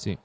Sì.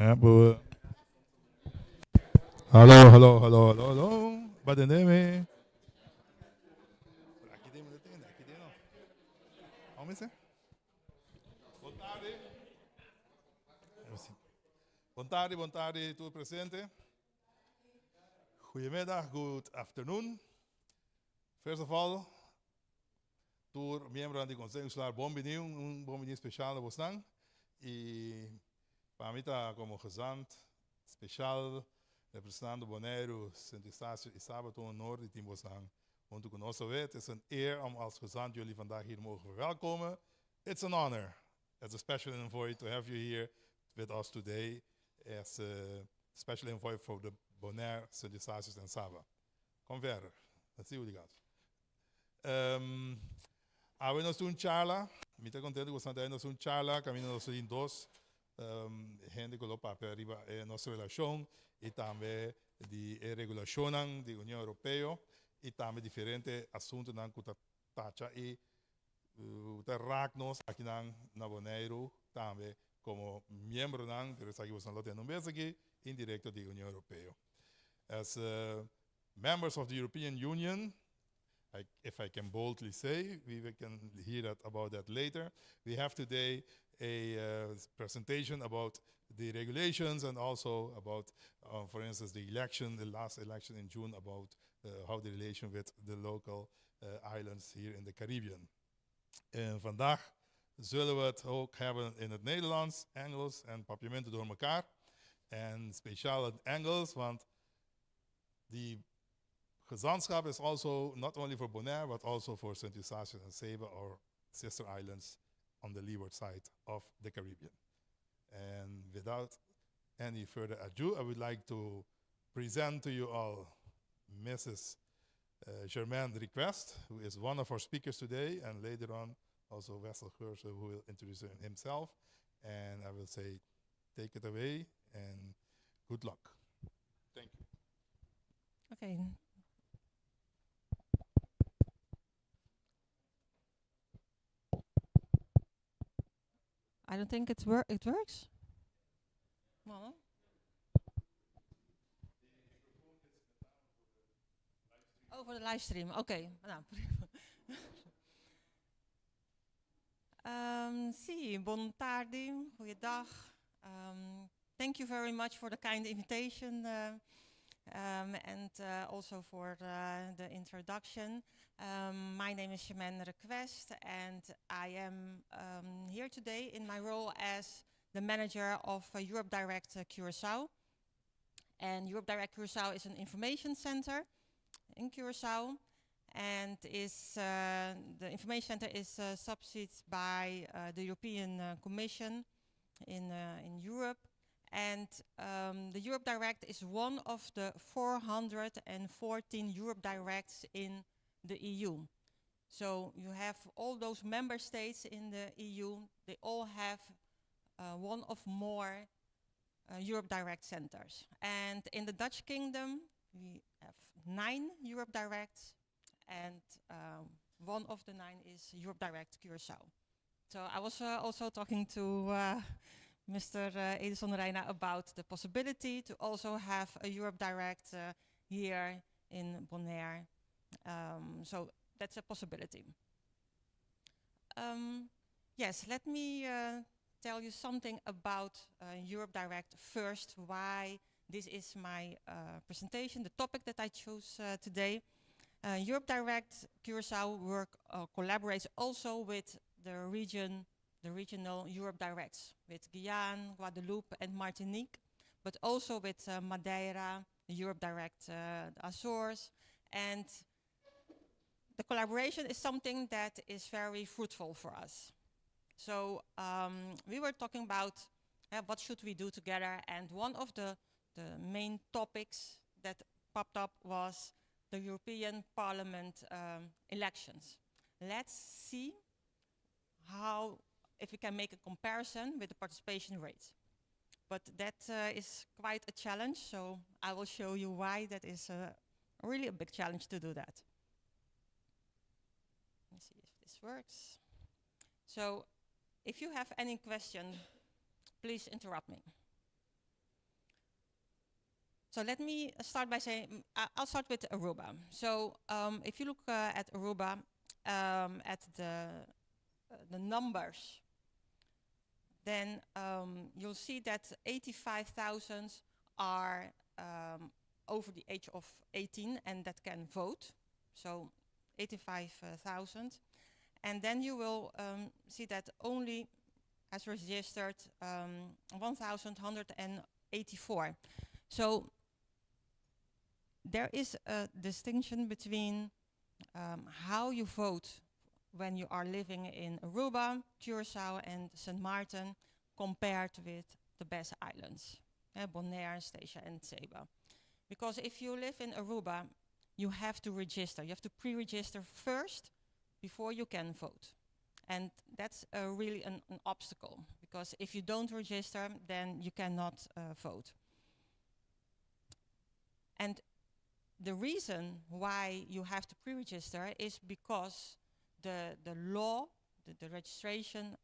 Boa. Alô, alô, alô, alô, alô. Badendeme. Aqui tem, aqui tem não. Vamos ver. Boa tarde. Boa tarde, tudo presente. Goedemiddag, good afternoon. First of all, tour miembro do Conselho Escolar, bom venir especial a vocês. E para mim está como gezant speciaal representando Bonaire, Sint-Eustatius e Sabaton en Noord die we staan. Want u also weet, het is een eer om als gezant jullie vandaag hier mogen verwelkomen. It's an honor as a special envoy to have you here with us today as a special envoy for the Bonaire, Sint-Eustatius en Saba. Kom verder. Let's see what you got. Ahora nos un charla. Me está contento que estamos nos un charla. Camino nos in dos. Gente que lo para arriba nossa relação e também de regulação da União Europeia e também diferentes assuntos na que tacha e terragnos aqui na Bonaire também como membro nan, pero aqui você não tem um mês aqui indireto da União Europeia. As members of the European Union, if I can boldly say, we can hear about that later. We have today a presentation about the regulations and also about, for instance, the last election in June, about how the relation with the local islands here in the Caribbean. En vandaag zullen we het ook hebben in het Nederlands, Engels en papiermenten door elkaar. En speciaal het Engels, want die gezantschap is also not only for Bonaire, but also for Sint-Eustatius and Saba, our sister islands on the leeward side of the Caribbean. And without any further ado, I would like to present to you all Mrs. Germaine Rekwest, who is one of our speakers today, and later on also Wessel Geursen, who will introduce himself. And I will say, take it away and good luck. Thank you. Okay. I don't think it works. Well. Oh, for the live stream. Okay. Nou, sì, buon tardi, goeiedag. Thank you very much for the kind invitation and also for the introduction. My name is Germaine Rekwest and I am here today in my role as the manager of Europe Direct Curaçao. And Europe Direct Curaçao is an information center in Curaçao, and the information center is subsidized by the European Commission in Europe. And the Europe Direct is one of the 414 Europe Directs in the EU. So you have all those member states in the EU, they all have one of more Europe Direct centers. And in the Dutch Kingdom, we have 9 Europe Directs, and one of the 9 is Europe Direct Curaçao. So I was also talking to Mr. Edison Reina about the possibility to also have a Europe Direct here in Bonaire. So that's a possibility. Yes, let me tell you something about Europe Direct first, why this is my presentation, the topic that I chose today. Europe Direct Curaçao collaborates also with the regional Europe Directs, with Guyane, Guadeloupe and Martinique, but also with Madeira, the Europe Direct Azores, and the collaboration is something that is very fruitful for us. So we were talking about what should we do together, and one of the main topics that popped up was the European Parliament elections. Let's see if we can make a comparison with the participation rates. But that is quite a challenge, so I will show you why that is really a big challenge to do that. Let's see if this works. So if you have any question, please interrupt me. So let me start by saying, I'll start with Aruba. So if you look at Aruba, at the numbers, then you'll see that 85,000 are over the age of 18 and that can vote. So 85,000. And then you will see that only has registered 1,184. So there is a distinction between how you vote when you are living in Aruba, Curaçao and St. Martin compared with the Bass Islands, Bonaire, Statia and Saba. Because if you live in Aruba, you have to register. You have to pre-register first before you can vote. And that's really an obstacle, because if you don't register, then you cannot vote. And the reason why you have to pre-register is because the law, the registration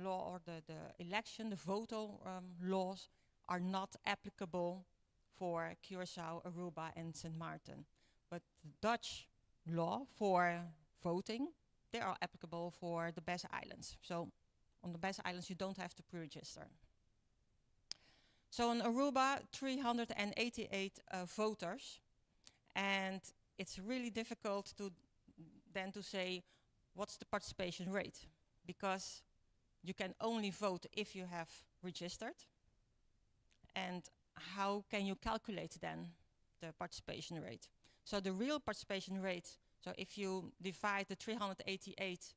law, or the election, the voter laws are not applicable for Curaçao, Aruba and St. Martin. But the Dutch law for voting, they are applicable for the Bass Islands. So on the Bass Islands you don't have to pre-register. So in Aruba, 388 voters, and it's really difficult to then to say what's the participation rate, because you can only vote if you have registered. And how can you calculate then the participation rate? So the real participation rate, so if you divide the 388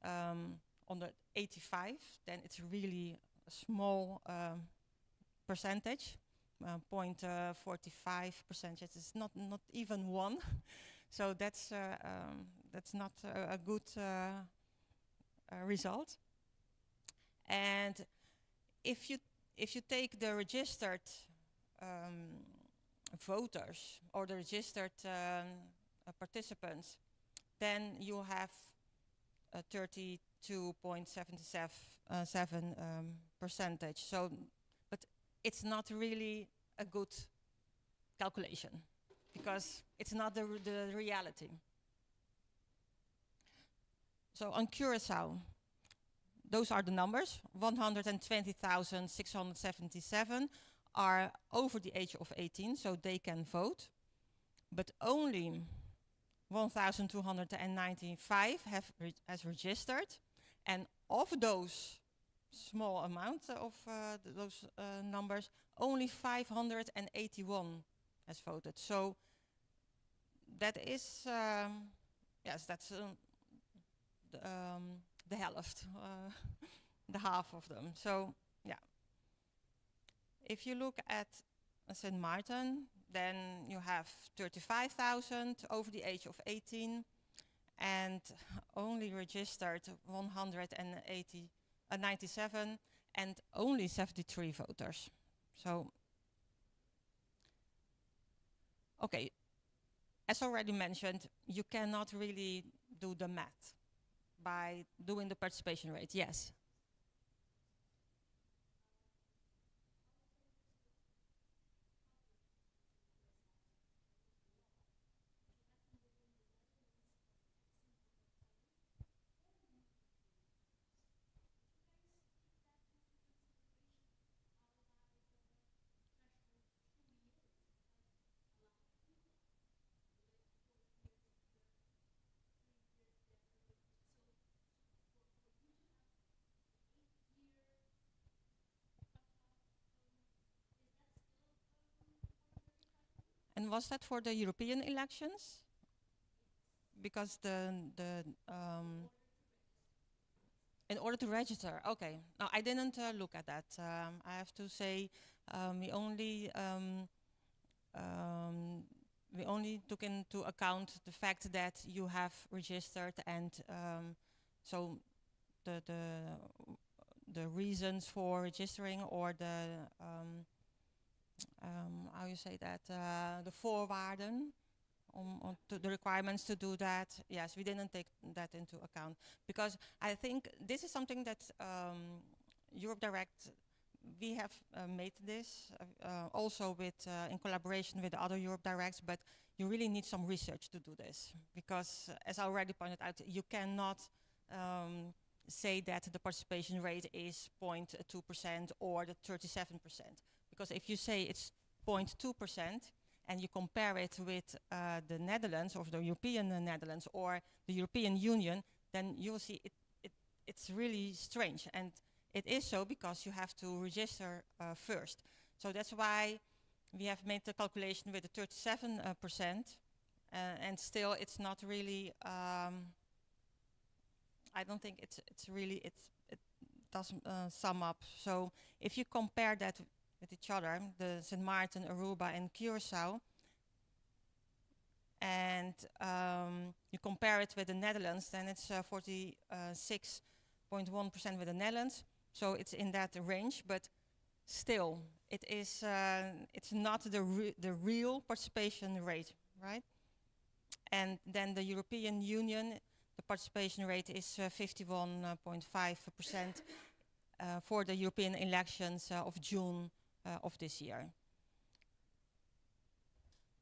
on the 85, then it's really a small percentage, 0.45%. It's not even one. So that's not a good result. And if you take the registered voters or the registered participants, then you have 32.77 percentage. So, but it's not really a good calculation, because it's not the reality. So on Curaçao, those are the numbers. 120,677 are over the age of 18, so they can vote. But only 1,295 has registered, and of those small amount of those numbers, only 581 has voted. So that is, yes, that's the half, the half of them. So yeah, if you look at St. Martin, then you have 35,000 over the age of 18 and only registered 197 and only 73 voters. So, okay, as already mentioned, you cannot really do the math by doing the participation rate. Yes. And was that for the European elections? Because in order to register, okay. No, I didn't look at that. I have to say, we only took into account the fact that you have registered, and so the reasons for registering, or the how you say that, the voorwaarden, to the requirements to do that. Yes, we didn't take that into account, because I think this is something that Europe Direct we have made this also with in collaboration with other Europe Directs, but you really need some research to do this because, as I already pointed out, you cannot say that the participation rate is 0.2% or the 37%. Because if you say it's 0.2% and you compare it with the Netherlands or the European Netherlands or the European Union, then you will see it's really strange. And it is so because you have to register first. So that's why we have made the calculation with the 37%, and still it's not really, I don't think it doesn't sum up. So if you compare that with each other, the St. Maarten, Aruba and Curaçao, and you compare it with the Netherlands, then it's 46.1% with the Netherlands. So it's in that range, but still, it is it's not the real participation rate, right? And then the European Union, the participation rate is 51.5% for the European elections of June of this year.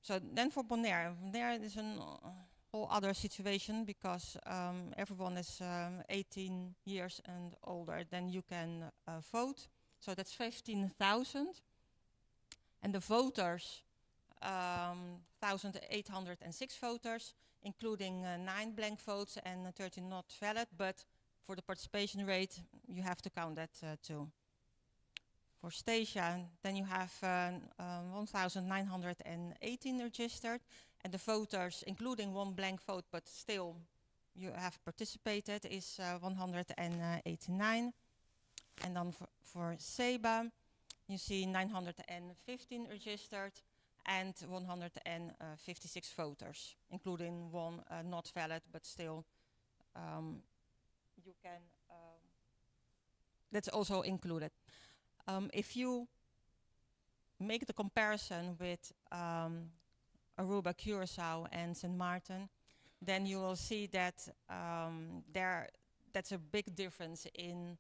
So then for Bonaire, there is a whole other situation because everyone is 18 years and older, then you can vote. So that's 15,000. And the voters, 1,806 voters, including 9 blank votes and 13 not valid. But for the participation rate, you have to count that too. For Stasia, then you have 1,918 registered. And the voters, including 1 blank vote, but still you have participated, is 189. And then for Seba, you see 915 registered and 156 voters, including 1 not valid, but still you can, that's also included. If you make the comparison with Aruba, Curaçao and St. Maarten, then you will see that that's a big difference in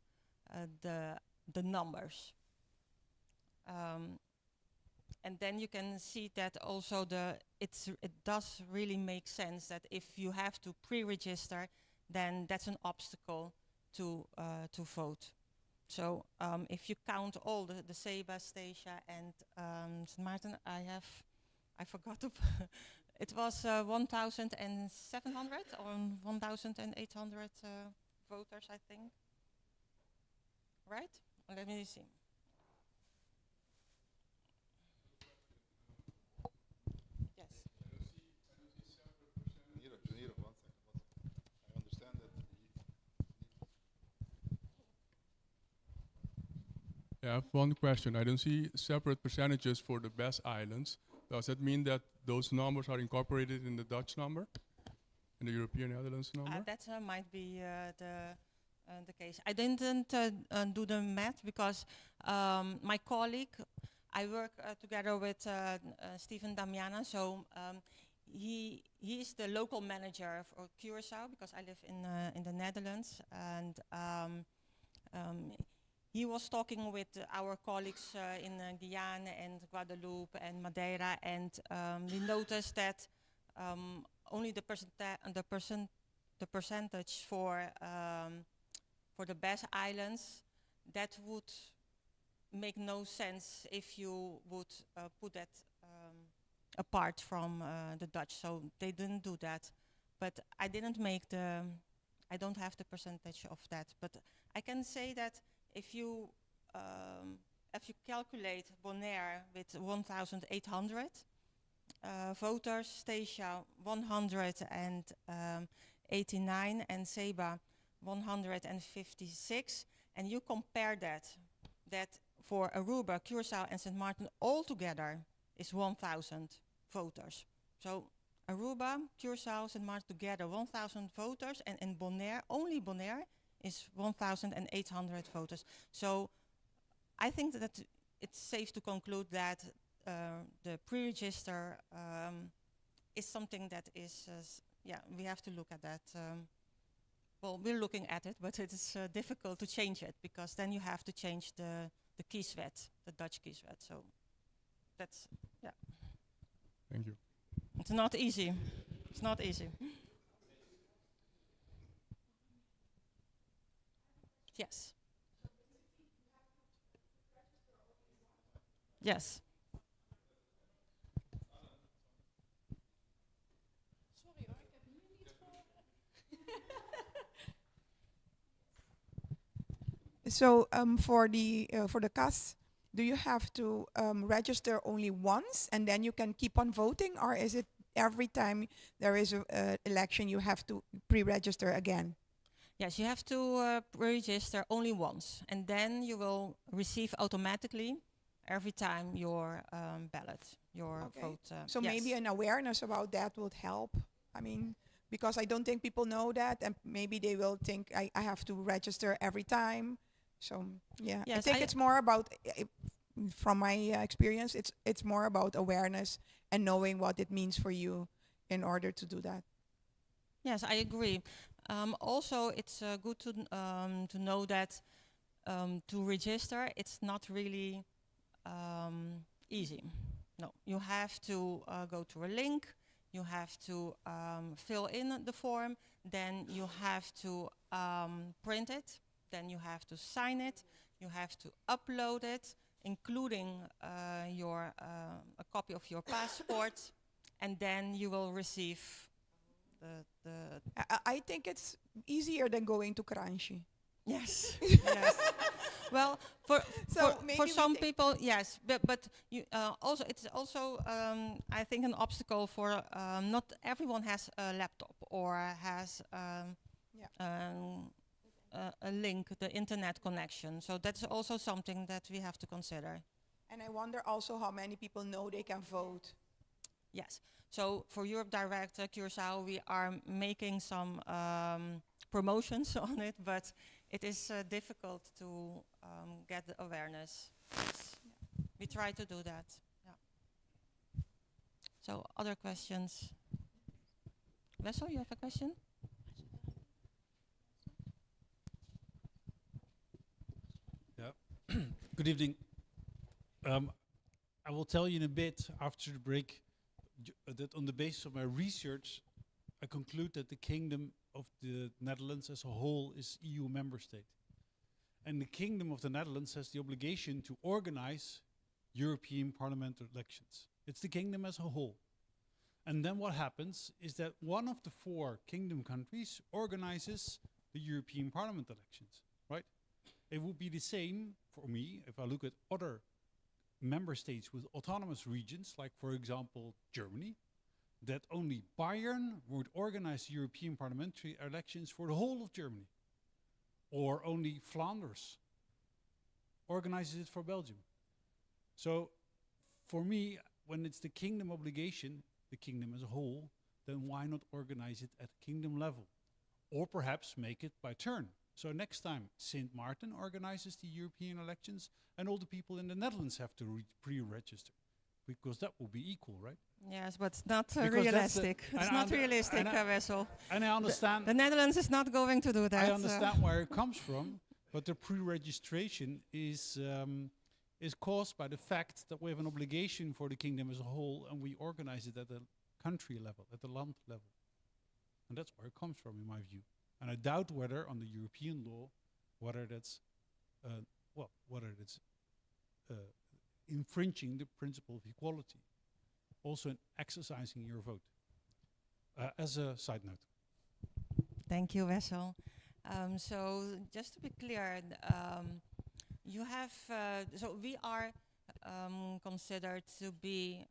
the numbers. And then you can see that also it does really make sense that if you have to pre-register, then that's an obstacle to vote. So if you count all the Seba, Stasia and St. Maarten, I forgot to it was 1,700 or 1,800 voters, I think. Right? Let me see. Yes. Janira, 1 second. I understand that. Yeah, I have one question. I don't see separate percentages for the BES islands. Does that mean that those numbers are incorporated in the Dutch number? In the European Netherlands number? That might be the case. I didn't do the math because my colleague, I work together with Stephen Damiana, so he is the local manager for Curaçao because I live in the Netherlands, and he was talking with our colleagues in Guyana and Guadeloupe and Madeira, and we noticed that only the percentage for the BES islands, that would make no sense if you would put that apart from the Dutch. So they didn't do that. But I didn't make I don't have the percentage of that. But I can say that if you calculate Bonaire with 1,800 voters, Stasia 189 and Seba 156, and you compare that for Aruba, Curaçao and St. Maarten all together is 1,000 voters. So Aruba, Curaçao, St. Maarten together 1,000 voters, and in Bonaire, only Bonaire, is 1,800 voters. So I think that it's safe to conclude that the pre-register is something that is, we have to look at that. Well, we're looking at it, but it is difficult to change it because then you have to change the the kieswet, the Dutch kieswet. So that's, yeah. Thank you. It's not easy. It's not easy. Yes. Yes. Sorry hoor, ik heb hier niet voor. So for the CAS, do you have to register only once and then you can keep on voting, or is it every time there is a election you have to pre-register again? Yes, you have to register only once, and then you will receive automatically every time your ballot, your vote. So yes. maybe an awareness about that would help. I mean, because I don't think people know that, and maybe they will think I have to register every time. So yeah, Yes, I think it's more about, from my experience, it's more about awareness and knowing what it means for you in order to do that. Yes, I agree. Also, it's good to know that to register, it's not really easy. No, you have to go to a link. You have to fill in the form. Then you have to print it. Then you have to sign it. You have to upload it, including a copy of your passport, and then you will receive the I think it's easier than going to Kranji. yes. Yes. Well, for some people, yes, but you also it's also I think an obstacle for not everyone has a laptop or has a link, the internet connection. So that's also something that we have to consider. And I wonder also how many people know they can vote. Yes. So for Europe Direct Curaçao, we are making some promotions on it, but it is difficult to get the awareness. Yes. Yeah. We try to do that. Yeah. So other questions? Wessel, you have a question? Good evening. I will tell you in a bit after the break that on the basis of my research, I conclude that the Kingdom of the Netherlands as a whole is EU member state. And the Kingdom of the Netherlands has the obligation to organize European Parliament elections. It's the Kingdom as a whole. And then what happens is that one of the 4 Kingdom countries organizes the European Parliament elections, right? It would be the same for me if I look at other member states with autonomous regions, like for example Germany, that only Bayern would organize European parliamentary elections for the whole of Germany, or only Flanders organizes it for Belgium. So for me, when it's the Kingdom obligation, the Kingdom as a whole, then why not organize it at Kingdom level? Or perhaps make it by turn. So next time St. Martin organizes the European elections and all the people in the Netherlands have to pre-register, because that will be equal, right? Yes, but it's not Because realistic. It's not realistic, Wessel. And I understand. The Netherlands is not going to do that. I understand where it comes from, but the pre-registration is caused by the fact that we have an obligation for the Kingdom as a whole, and we organize it at the country level, at the land level, and that's where it comes from, in my view. And I doubt whether, on the European law, whether that's infringing the principle of equality, also in exercising your vote. As a side note. Thank you, Wessel. So just to be clear, you have so we are considered to be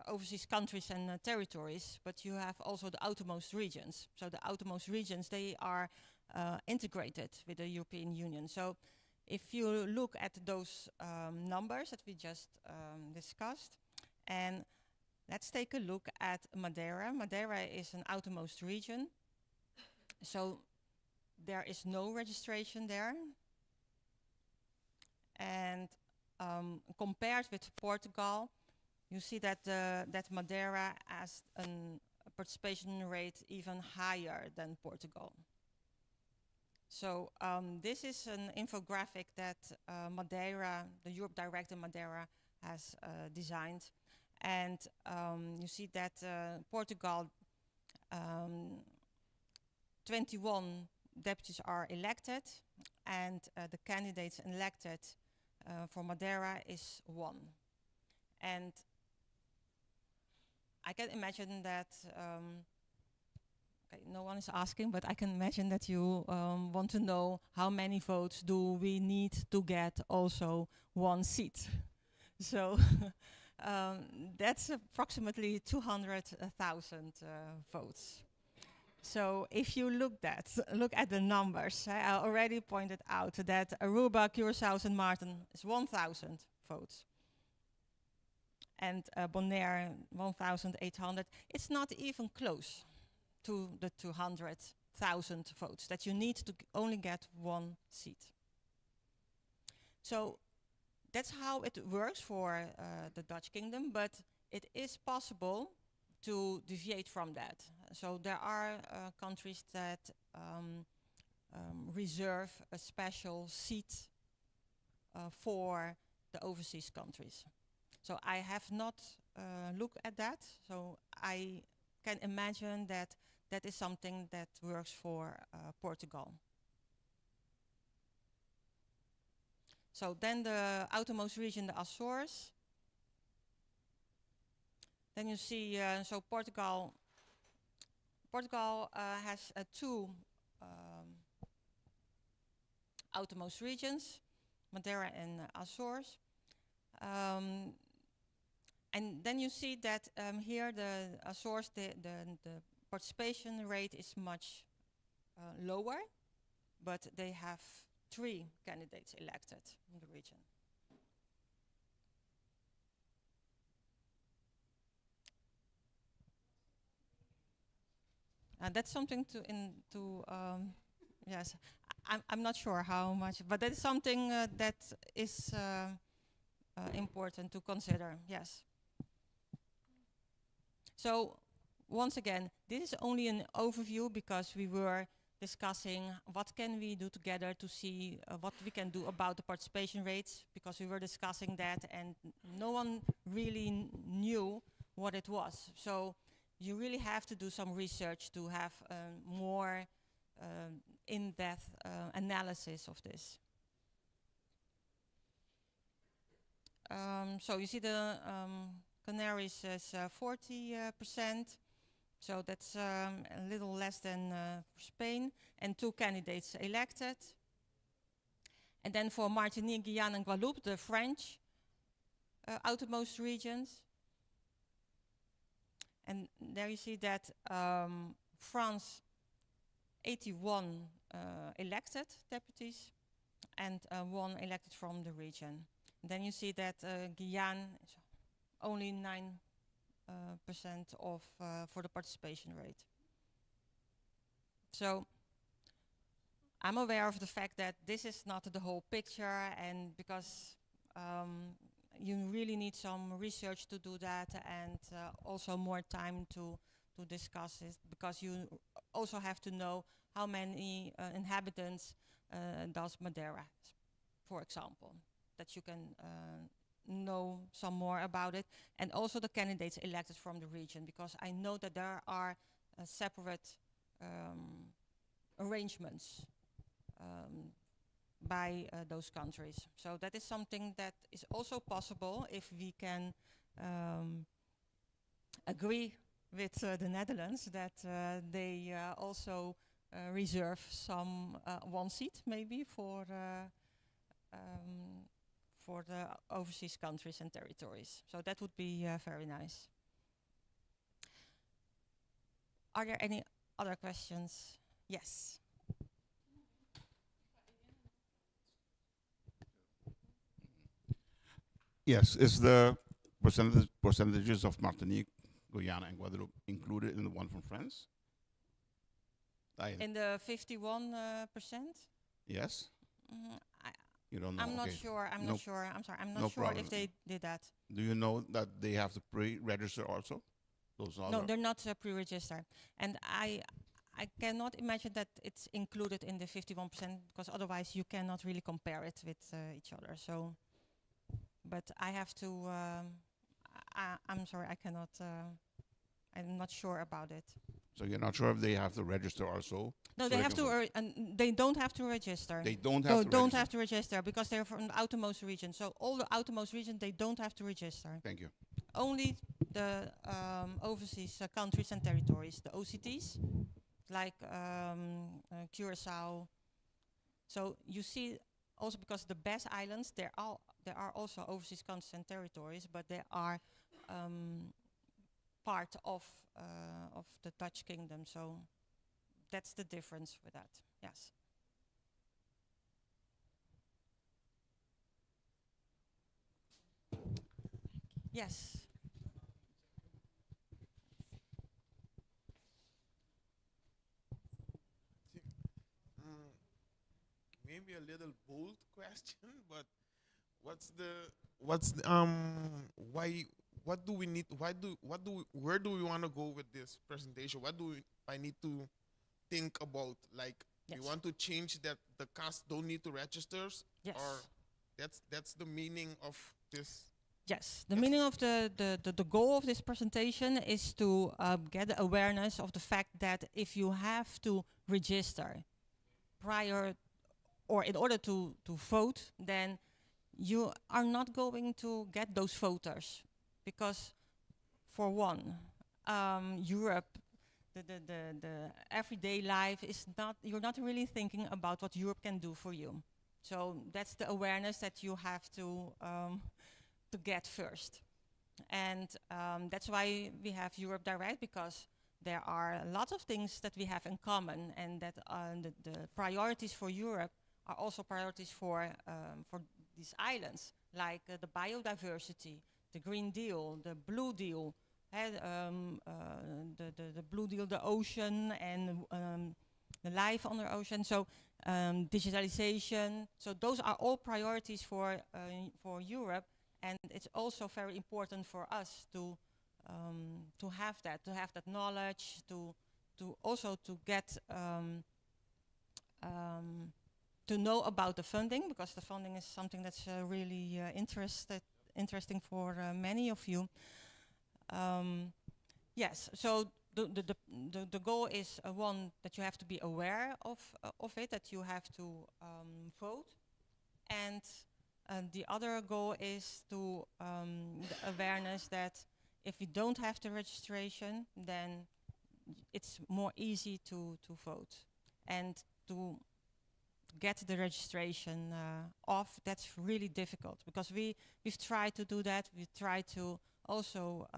overseas countries and territories, but you have also the outermost regions. So the outermost regions, they are integrated with the European Union. So if you look at those numbers that we just discussed, and let's take a look at Madeira. Madeira is an outermost region. So there is no registration there. And compared with Portugal, you see that that Madeira has a participation rate even higher than Portugal. So this is an infographic that Madeira, the Europe Direct in Madeira, has designed. And you see that Portugal, 21 deputies are elected, and the candidates elected for Madeira is 1. And I can imagine that, okay, no one is asking, but I can imagine that you want to know how many votes do we need to get also 1 seat. So that's approximately 200,000 votes. So if you look at the numbers, I already pointed out that Aruba, Curaçao, and Martin is 1,000 votes. And Bonaire, 1,800. It's not even close to the 200,000 votes that you need to only get 1 seat. So that's how it works for the Dutch kingdom, but it is possible to deviate from that. So there are countries that reserve a special seat for the overseas countries. So I have not looked at that, so I can imagine that that is something that works for Portugal. So then the outermost region, the Azores. Then you see, so Portugal has 2 outermost regions, Madeira and Azores. And then you see that here the Azores, the participation rate is much lower, but they have 3 candidates elected in the region. That's something yes, I'm not sure how much, but that is something that is important to consider, yes. So once again, this is only an overview because we were discussing what can we do together to see what we can do about the participation rates, because we were discussing that and no one really knew what it was. So you really have to do some research to have more in-depth analysis of this. So you see the Canaries is 40%, so that's a little less than Spain, and 2 candidates elected. And then for Martinique, Guyana, and Guadeloupe, the French outermost regions. And there you see that France, 81 elected deputies, and 1 elected from the region. And then you see that Guyana is only 9% of for the participation rate. So I'm aware of the fact that this is not the whole picture, and because you really need some research to do that, and also more time to discuss it, because you also have to know how many inhabitants does Madeira, for example, that you can know some more about it, and also the candidates elected from the region, because I know that there are separate arrangements by those countries. So that is something that is also possible if we can agree with the Netherlands that they also reserve some 1 seat maybe for the overseas countries and territories. So that would be very nice. Are there any other questions? Yes. Yes, is the percentages of Martinique, Guyana, and Guadeloupe included in the one from France? In the 51%? Yes. You don't know. I'm not okay. sure. I'm no, not sure. I'm sorry. I'm not no sure problem. if they did that. Do you know that they have to pre-register also? Those No, they're not pre-registered. And I cannot imagine that it's included in the 51% because otherwise you cannot really compare it with each other. So, but I have to. I'm sorry, I cannot. I'm not sure about it. So you're not sure if they have to register also? No, So they they have can to, vote. and they don't have to register. They don't No, have to don't register. have to register because they're from the outermost region. So all the outermost region, they don't have to register. Thank you. Only the overseas countries and territories, the OCTs, like Curaçao. So you see, also because the BES islands, there are also overseas countries and territories, but they are part of the Dutch kingdom. So that's the difference with that. Yes. Yes. Maybe a little bold question, but what's the, why what do we need where do we want to go with this presentation? What do I need to think about? Like, Yes. we want to change that the cast don't need to register, Yes. or that's the meaning of this. Yes, the meaning of the goal of this presentation is to get the awareness of the fact that if you have to register prior or in order to vote, then you are not going to get those voters. Because for one, Europe, the everyday life is not, you're not really thinking about what Europe can do for you. So that's the awareness that you have to get first. And that's why we have Europe Direct, because there are a lot of things that we have in common, and that the priorities for Europe are also priorities for these islands, like the biodiversity, the Green Deal, the Blue Deal, the Blue Deal, the ocean, and the life on the ocean. So digitalization. So those are all priorities for Europe. And it's also very important for us to have that knowledge, to also to get to know about the funding, because the funding is something that's really interesting for many of you. Yes, so the goal is one, that you have to be aware of it, that you have to vote, and the other goal is to the awareness that if you don't have the registration, then it's more easy to vote. And to get the registration off, that's really difficult, because we've tried to do that. We've tried to also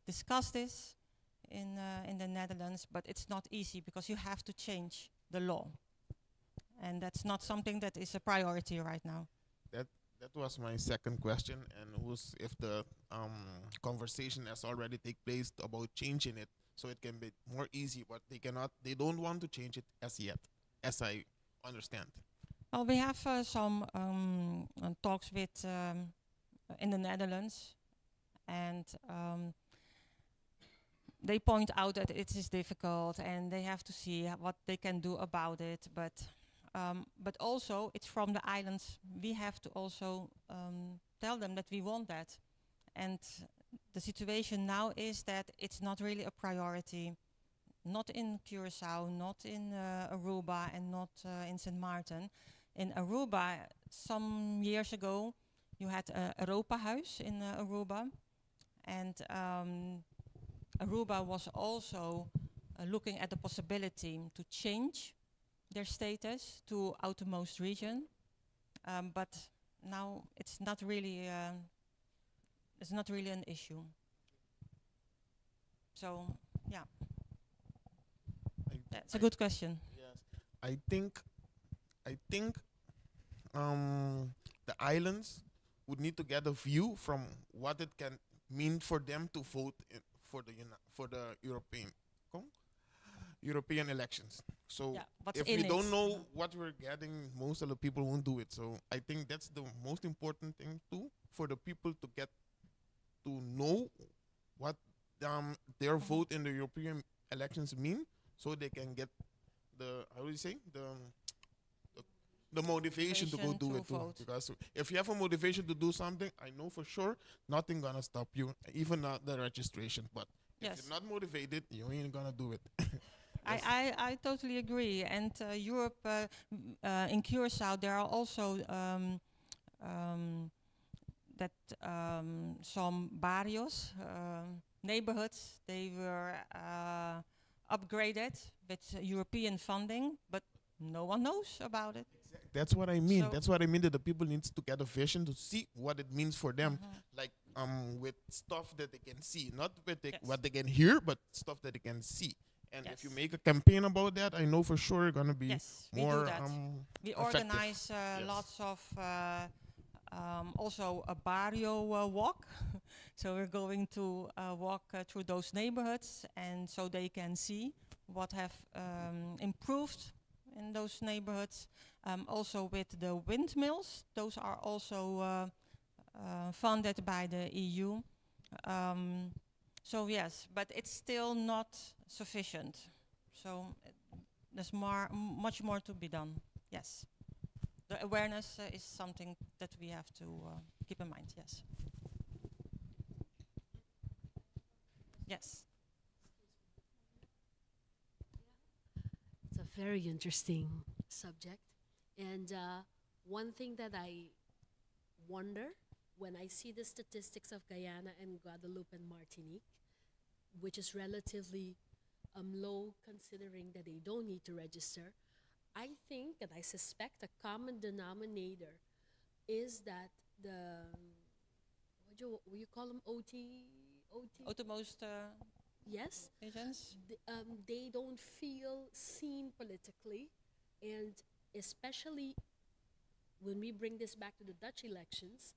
discuss this in the Netherlands, but it's not easy because you have to change the law. And that's not something that is a priority right now. That was my second question, and was if the conversation has already take place about changing it, so it can be more easy, but they don't want to change it as yet, as I understand. Well, we have some talks with in the Netherlands, and they point out that it is difficult, and they have to see what they can do about it. But also, it's from the islands. We have to also tell them that we want that. And the situation now is that it's not really a priority, not in Curaçao, not in Aruba, and not in St. Martin. In Aruba, some years ago, you had Europa Huis in Aruba. And Aruba was also looking at the possibility to change their status to outermost region, but now it's not really an issue. So yeah, that's a good question. Yes, I think the islands would need to get a view from what it can mean for them to vote for the European elections. So Yeah, what's if in we it? don't know what we're getting, most of the people won't do it. So I think that's the most important thing too, for the people to get to know what their vote in the European elections mean, so they can get the, how do you say, the motivation to go Motivation do to it too. vote. Because if you have a motivation to do something, I know for sure nothing gonna stop you, even not the registration. But if Yes. you're not motivated, you ain't gonna do it. Yes. I totally agree. And Europe, in Curacao, there are also some barrios, neighborhoods, they were upgraded with European funding, but no one knows about it. That's what I mean. So- That's what I mean, that the people needs to get a vision to see what it means for them. Mhm. Like with stuff that they can see, not with Yes. what they can hear, but stuff that they can see. And if you Yes. make a campaign about that, I know for sure gonna be Yes, we do more that. We effective. organize Yes. lots of also a barrio walk. So we're going to walk through those neighborhoods, and so they can see what have improved in those neighborhoods. Also with the windmills, those are also funded by the EU. So yes, but it's still not sufficient. So there's much more to be done. Yes. The awareness is something that we have to keep in mind, yes. Yes. It's a very interesting subject. And one thing that I wonder when I see the statistics of Guyana and Guadeloupe and Martinique, which is relatively low considering that they don't need to register, I think and I suspect a common denominator is that the, what you call them, OT? Outermost Yes. agents? They don't feel seen politically, and especially when we bring this back to the Dutch elections,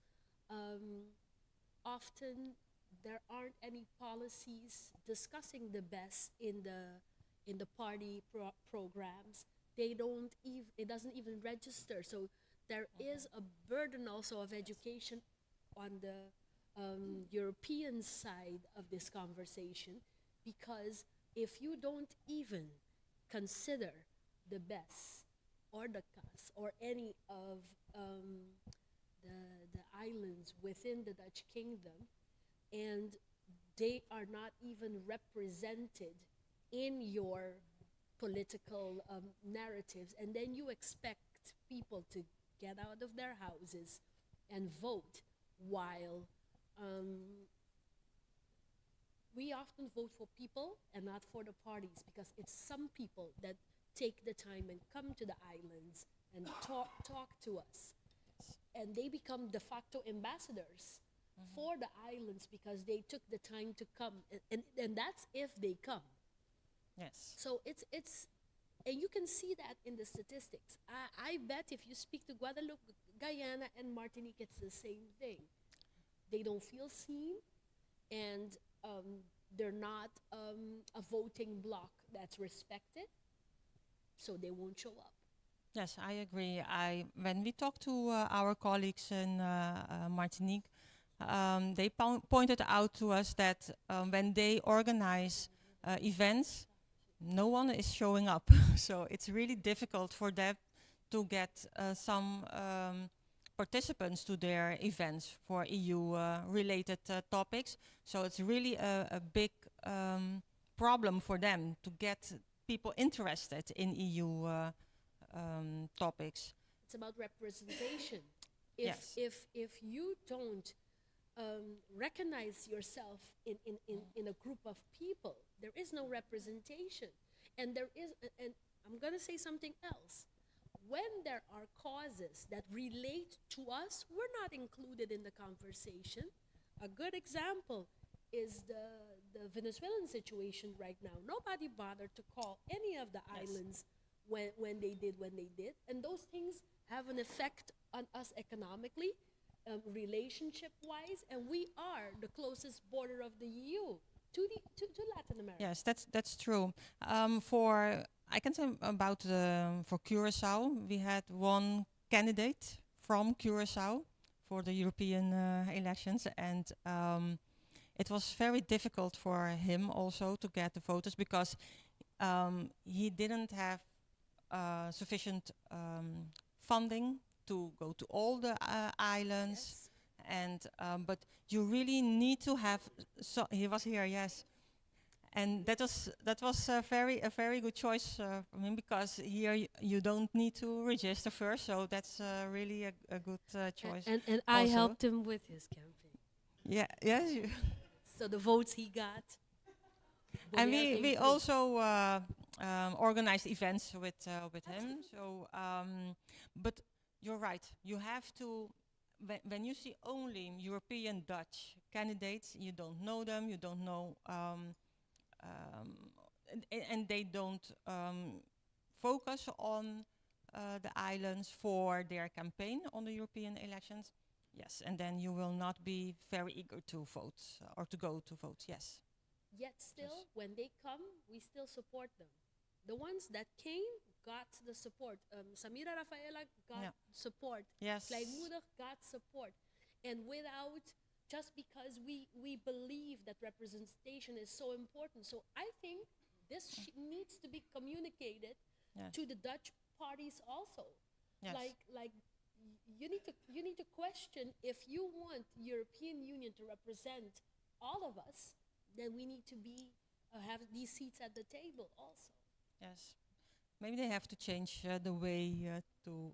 often there aren't any policies discussing the best in the party programs. They don't it doesn't even register. So there is a burden also of education on the European side of this conversation, because if you don't even consider the BES or the CAS or any of the islands within the Dutch kingdom, and they are not even represented in your political narratives, and then you expect people to get out of their houses and vote, while we often vote for people and not for the parties, because it's some people that take the time and come to the islands and talk to us, and they become de facto ambassadors for the islands because they took the time to come, and that's if they come. Yes. So it's and you can see that in the statistics. I bet if you speak to Guadeloupe, Guyana, and Martinique, it's the same thing. They don't feel seen, and they're not a voting bloc that's respected, so they won't show up. Yes, I agree. When we talked to our colleagues in Martinique, they pointed out to us that when they organize events, no one is showing up. So it's really difficult for them to get some participants to their events for EU-related topics. So it's really a big problem for them to get people interested in EU topics. It's about representation. Yes. If you don't recognize yourself in a group of people, there is no representation. And I'm going to say something else. When there are causes that relate to us, we're not included in the conversation. A good example is the Venezuelan situation right now. Nobody bothered to call any of the islands when they did. And those things have an effect on us economically, relationship-wise, and we are the closest border of the EU to Latin America. Yes, that's true. I can say about for Curacao, we had one candidate from Curacao for the European elections, and it was very difficult for him also to get the voters, because he didn't have sufficient funding to go to all the islands. And but you really need to have. So he was here, yes, and that was a very good choice for him, because here you don't need to register first, so that's really a good choice. And I helped him with his campaign. Yeah, yes. So the votes he got. And we also organized events with him. So, but you're right. You have to. When you see only European Dutch candidates, you don't know them, you don't know, and they don't focus on the islands for their campaign on the European elections. Yes, and then you will not be very eager to vote or to go to vote, yes. Yet still, when they come, we still support them. The ones that came got the support. Samira Rafaela got support. Yes. Kleinmoedig got support. And without, just because we believe that representation is so important. So I think this needs to be communicated to the Dutch parties also. Yes. Like you need to question, if you want European Union to represent all of us, then we need to be have these seats at the table also. Yes, maybe they have to change the way to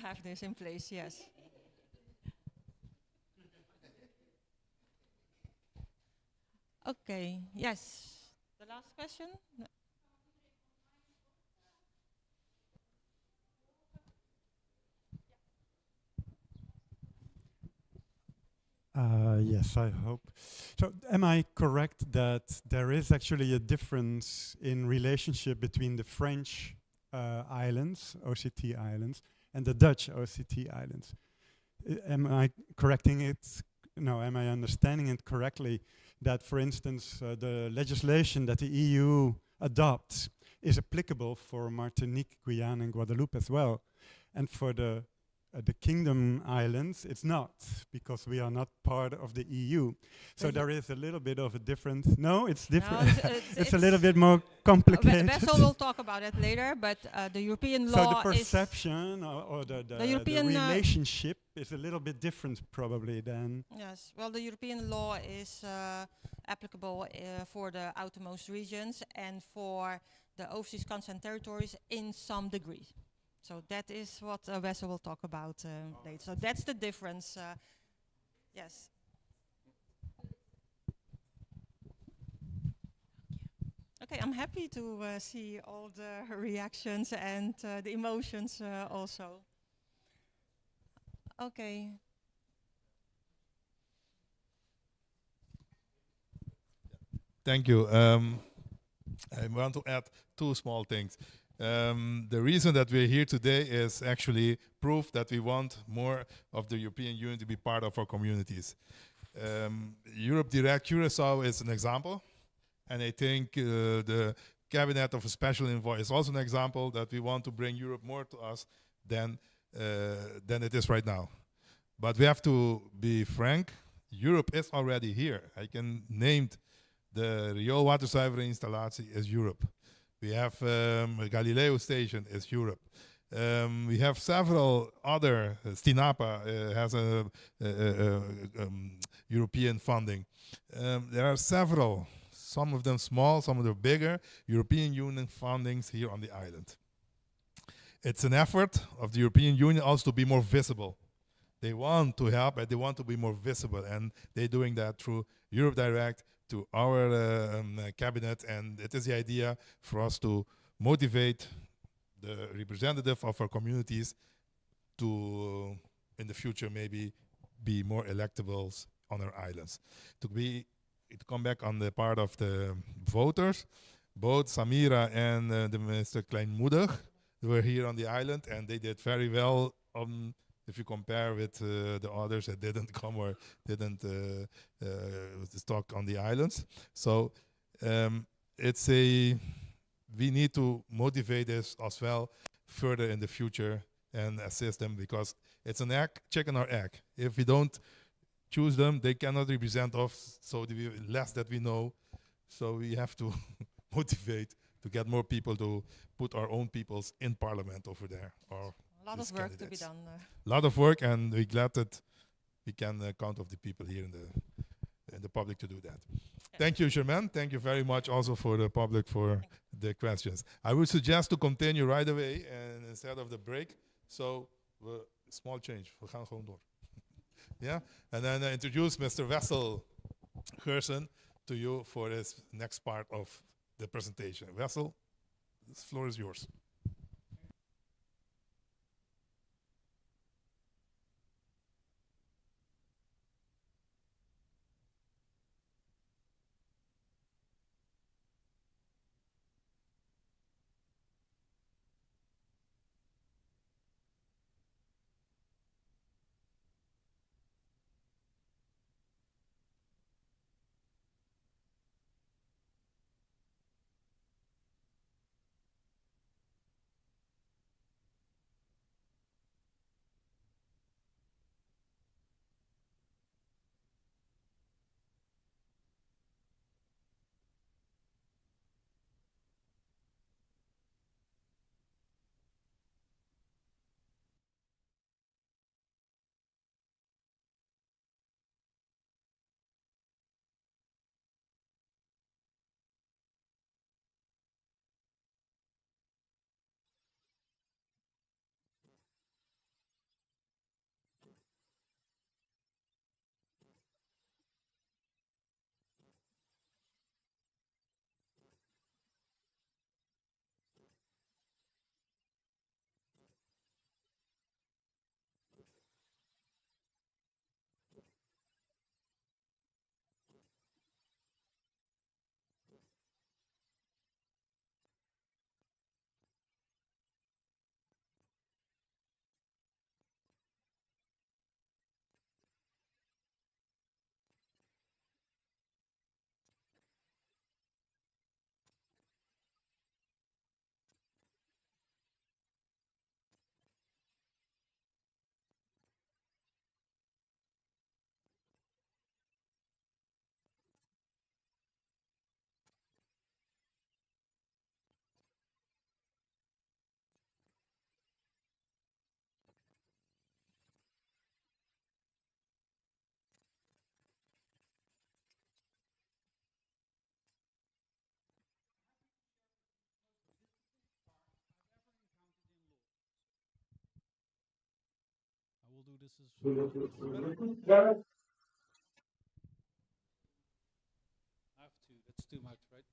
have this in place. Yes. Okay. Yes. The last question. No. Yes, I hope. So am I correct that there is actually a difference in relationship between the French islands, OCT islands, and the Dutch OCT islands? Am I correcting it? No, am I understanding it correctly that, for instance, the legislation that the EU adopts is applicable for Martinique, Guyana, and Guadeloupe as well, and for the Kingdom Islands, it's not, because we are not part of the EU. So there is a little bit of a difference. No, it's different. No, it's a little bit more complicated. Wessel will talk about it later, but the European law so the perception or the European relationship is a little bit different probably than... Yes, well, the European law is applicable for the outermost regions and for the overseas consent territories in some degree. So that is what Wessel will talk about later. So that's the difference. Yes. Okay, I'm happy to see all the reactions and the emotions also. Okay. Thank you. I want to add two small things. The reason that we're here today is actually proof that we want more of the European Union to be part of our communities. Europe Direct Curaçao is an example, and I think the Cabinet of a Special Envoy is also an example that we want to bring Europe more to us than it is right now. But we have to be frank, Europe is already here. I can name the rioolwaterzuivering installatie is Europe. We have Galileo Station is Europe. We have several other, Stinapa has a European funding. There are several, some of them small, some of them bigger, European Union fundings here on the island. It's an effort of the European Union also to be more visible. They want to help and they want to be more visible, and they're doing that through Europe Direct, to our cabinet, and it is the idea for us to motivate the representative of our communities to, in the future, maybe be more electables on our islands. To come back on the part of the voters, both Samira and the Mr. Kleinmoedig were here on the island, and they did very well if you compare with the others that didn't come or didn't talk on the islands. So we need to motivate this as well further in the future and assist them, because it's an egg, chicken or egg. If we don't choose them, they cannot represent us, so the less that we know. So we have to motivate to get more people to put our own peoples in parliament over there. Or A lot these of work to be candidates. done. A lot of work, and we're glad that we can count of the people here in the public to do that. Yeah. Thank you, Germaine. Thank you very much also for the public for the questions. I would suggest to continue right away and instead of the break. So, small change. We gaan gewoon door. Yeah? And then I introduce Mr. Wessel Geursen to you for his next part of the presentation. Wessel, the floor is yours. I will do this as better. I have to. That's too much, right?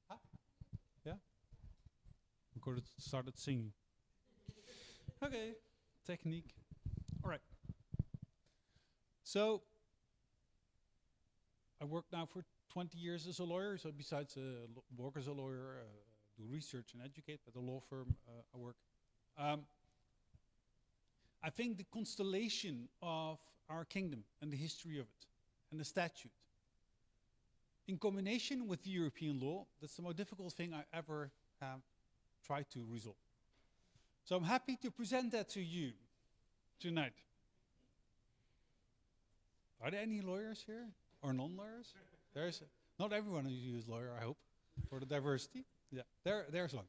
Huh? Yeah. I could have started singing. Okay. Technique. All right. So I worked now for 20 years as a lawyer. So besides work as a lawyer, do research and educate at the law firm I work. I think the constellation of our kingdom and the history of it and the statute, in combination with the European law, that's the most difficult thing I ever have tried to resolve. So I'm happy to present that to you tonight. Are there any lawyers here or non-lawyers? There's not everyone of you is lawyer, I hope, for the diversity. Yeah, there's one.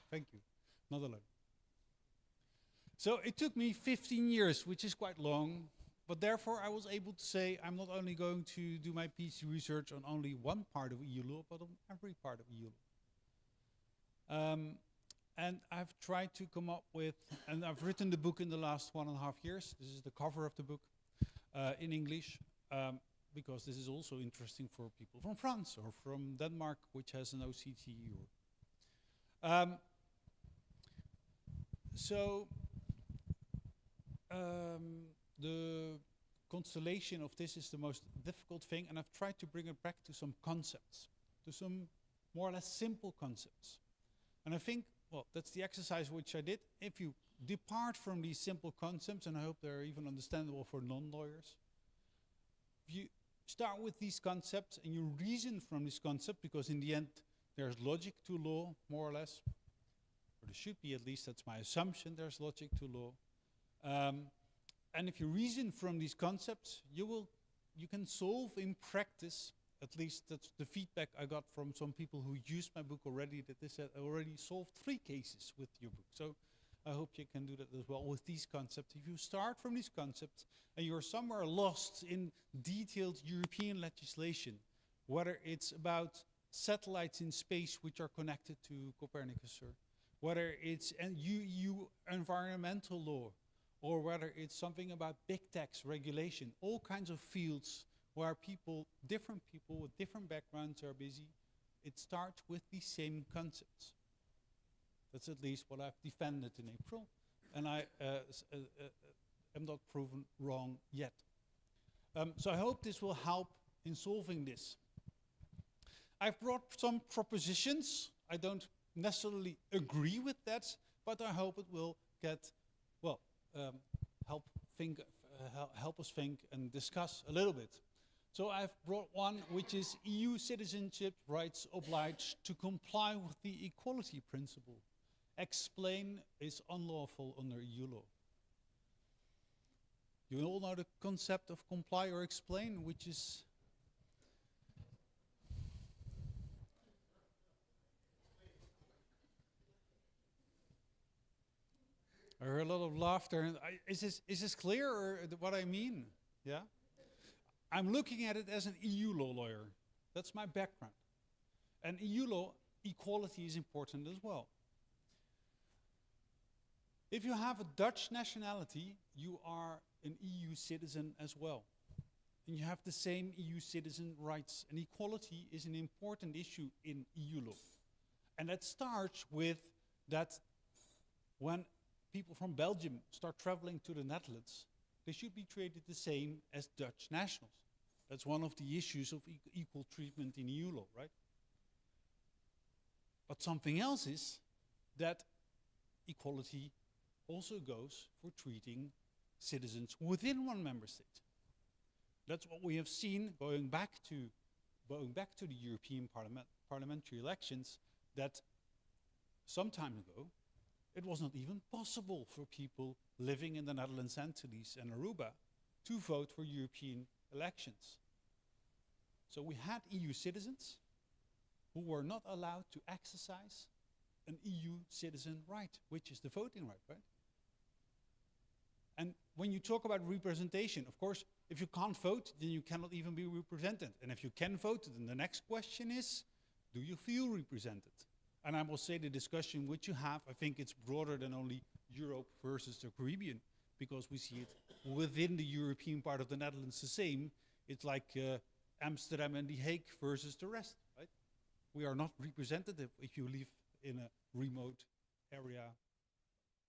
Thank you. Not alone. So it took me 15 years, which is quite long, but therefore I was able to say I'm not only going to do my PhD research on only one part of EU law, but on every part of EU law. And I've tried to come up with, and I've written the book in the last 1.5 years. This is the cover of the book in English, because this is also interesting for people from France or from Denmark, which has an OCT. The constellation of this is the most difficult thing, and I've tried to bring it back to some concepts, to some more or less simple concepts. And I think, well, that's the exercise which I did. If you depart from these simple concepts, and I hope they're even understandable for non-lawyers, if you start with these concepts and you reason from this concept, because in the end there's logic to law, more or less, or there should be, at least that's my assumption, there's logic to law. And if you reason from these concepts, you can solve in practice at least that's the feedback I got from some people who used my book already, that they said I already solved 3 cases with your book. So I hope you can do that as well with these concepts. If you start from these concepts and you're somewhere lost in detailed European legislation, whether it's about satellites in space which are connected to Copernicus, or whether it's EU environmental law, or whether it's something about big tech's regulation, all kinds of fields where different people with different backgrounds are busy, it starts with the same concepts. That's at least what I've defended in April, and I am not proven wrong yet. So I hope this will help in solving this. I've brought some propositions. I don't necessarily agree with that, but I hope it will help us think and discuss a little bit. So I've brought one which is EU citizenship rights obliged to comply with the equality principle. Explain is unlawful under EU law. You all know the concept of comply or explain, which is I heard a lot of laughter. And is this clear, or what I mean? Yeah? I'm looking at it as an EU law lawyer. That's my background. And EU law, equality is important as well. If you have a Dutch nationality, you are an EU citizen as well. And you have the same EU citizen rights. And equality is an important issue in EU law. And that starts with that when people from Belgium start traveling to the Netherlands, they should be treated the same as Dutch nationals. That's one of the issues of equal treatment in EU law, right? But something else is that equality also goes for treating citizens within one member state. That's what we have seen going back to the European parliamentary elections, that some time ago it was not even possible for people living in the Netherlands, Antilles and Aruba to vote for European elections. So we had EU citizens who were not allowed to exercise an EU citizen right, which is the voting right? And when you talk about representation, of course, if you can't vote, then you cannot even be represented. And if you can vote, then the next question is, do you feel represented? And I will say the discussion which you have, I think it's broader than only Europe versus the Caribbean, because we see it within the European part of the Netherlands the same. It's like Amsterdam and The Hague versus the rest, right? We are not representative if you live in a remote area,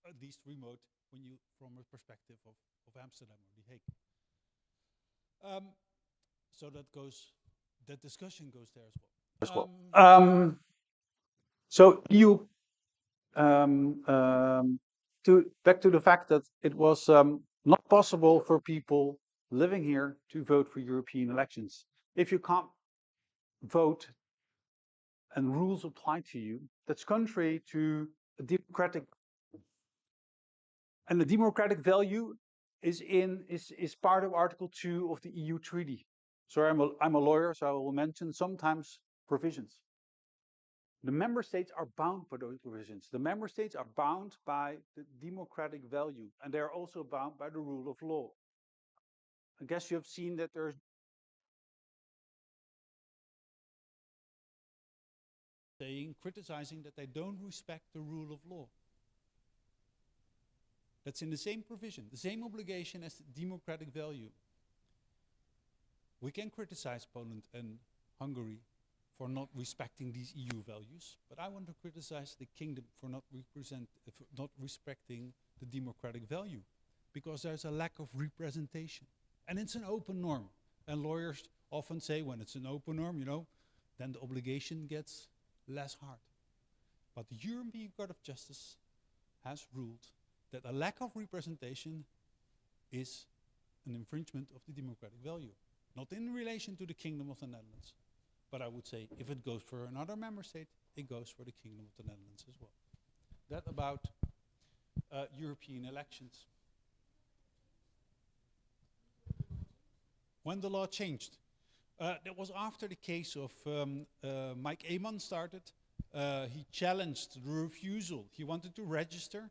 at least remote when you, from a perspective of Amsterdam or The Hague. So that discussion goes there as well. So you, back to the fact that it was not possible for people living here to vote for European elections. If you can't vote and rules apply to you, that's contrary to a democratic, and the democratic value is part of Article 2 of the EU Treaty. So I'm a lawyer, so I will mention sometimes provisions. The member states are bound by those provisions. The member states are bound by the democratic value, and they are also bound by the rule of law. I guess you have seen that there's criticizing that they don't respect the rule of law. That's in the same provision, the same obligation as the democratic value. We can criticize Poland and Hungary for not respecting these EU values, but I want to criticize the kingdom for not respecting the democratic value, because there's a lack of representation. And it's an open norm. And lawyers often say when it's an open norm, then the obligation gets less hard. But the European Court of Justice has ruled that a lack of representation is an infringement of the democratic value. Not in relation to the Kingdom of the Netherlands, but I would say if it goes for another member state, it goes for the Kingdom of the Netherlands as well. That about European elections. When the law changed. That was after the case of Mike Amon started. He challenged the refusal. He wanted to register.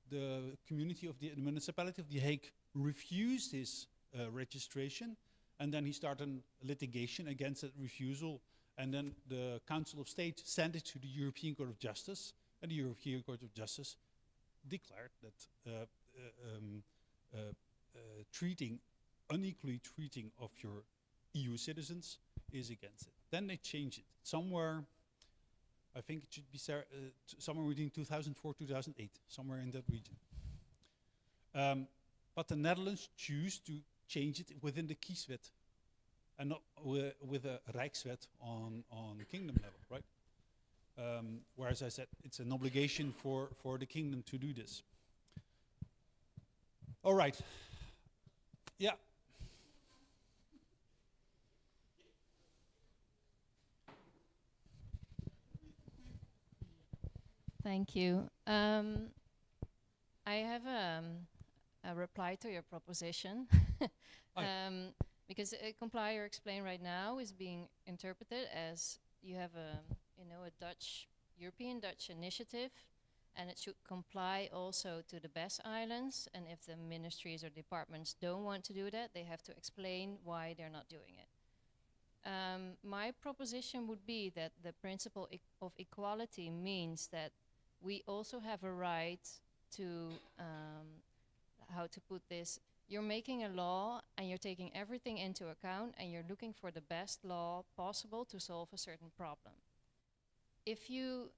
The community of the municipality of The Hague refused his registration, and then he started litigation against that refusal. And then the Council of State sent it to the European Court of Justice, and the European Court of Justice declared that unequally treating of your EU citizens is against it. Then they changed it. Somewhere, I think it should be somewhere between 2004, 2008, somewhere in that region. But the Netherlands choose to change it within the kieswet and not with a Rijkswet on kingdom level, right? Whereas I said it's an obligation for the kingdom to do this. All right. Yeah. Thank you. I have a reply to your proposition. Because comply or explain right now is being interpreted as you have a European Dutch initiative, and it should comply also to the BES Islands. And if the ministries or departments don't want to do that, they have to explain why they're not doing it. My proposition would be that the principle of equality means that we also have a right to, how to put this, you're making a law and you're taking everything into account and you're looking for the best law possible to solve a certain problem. If you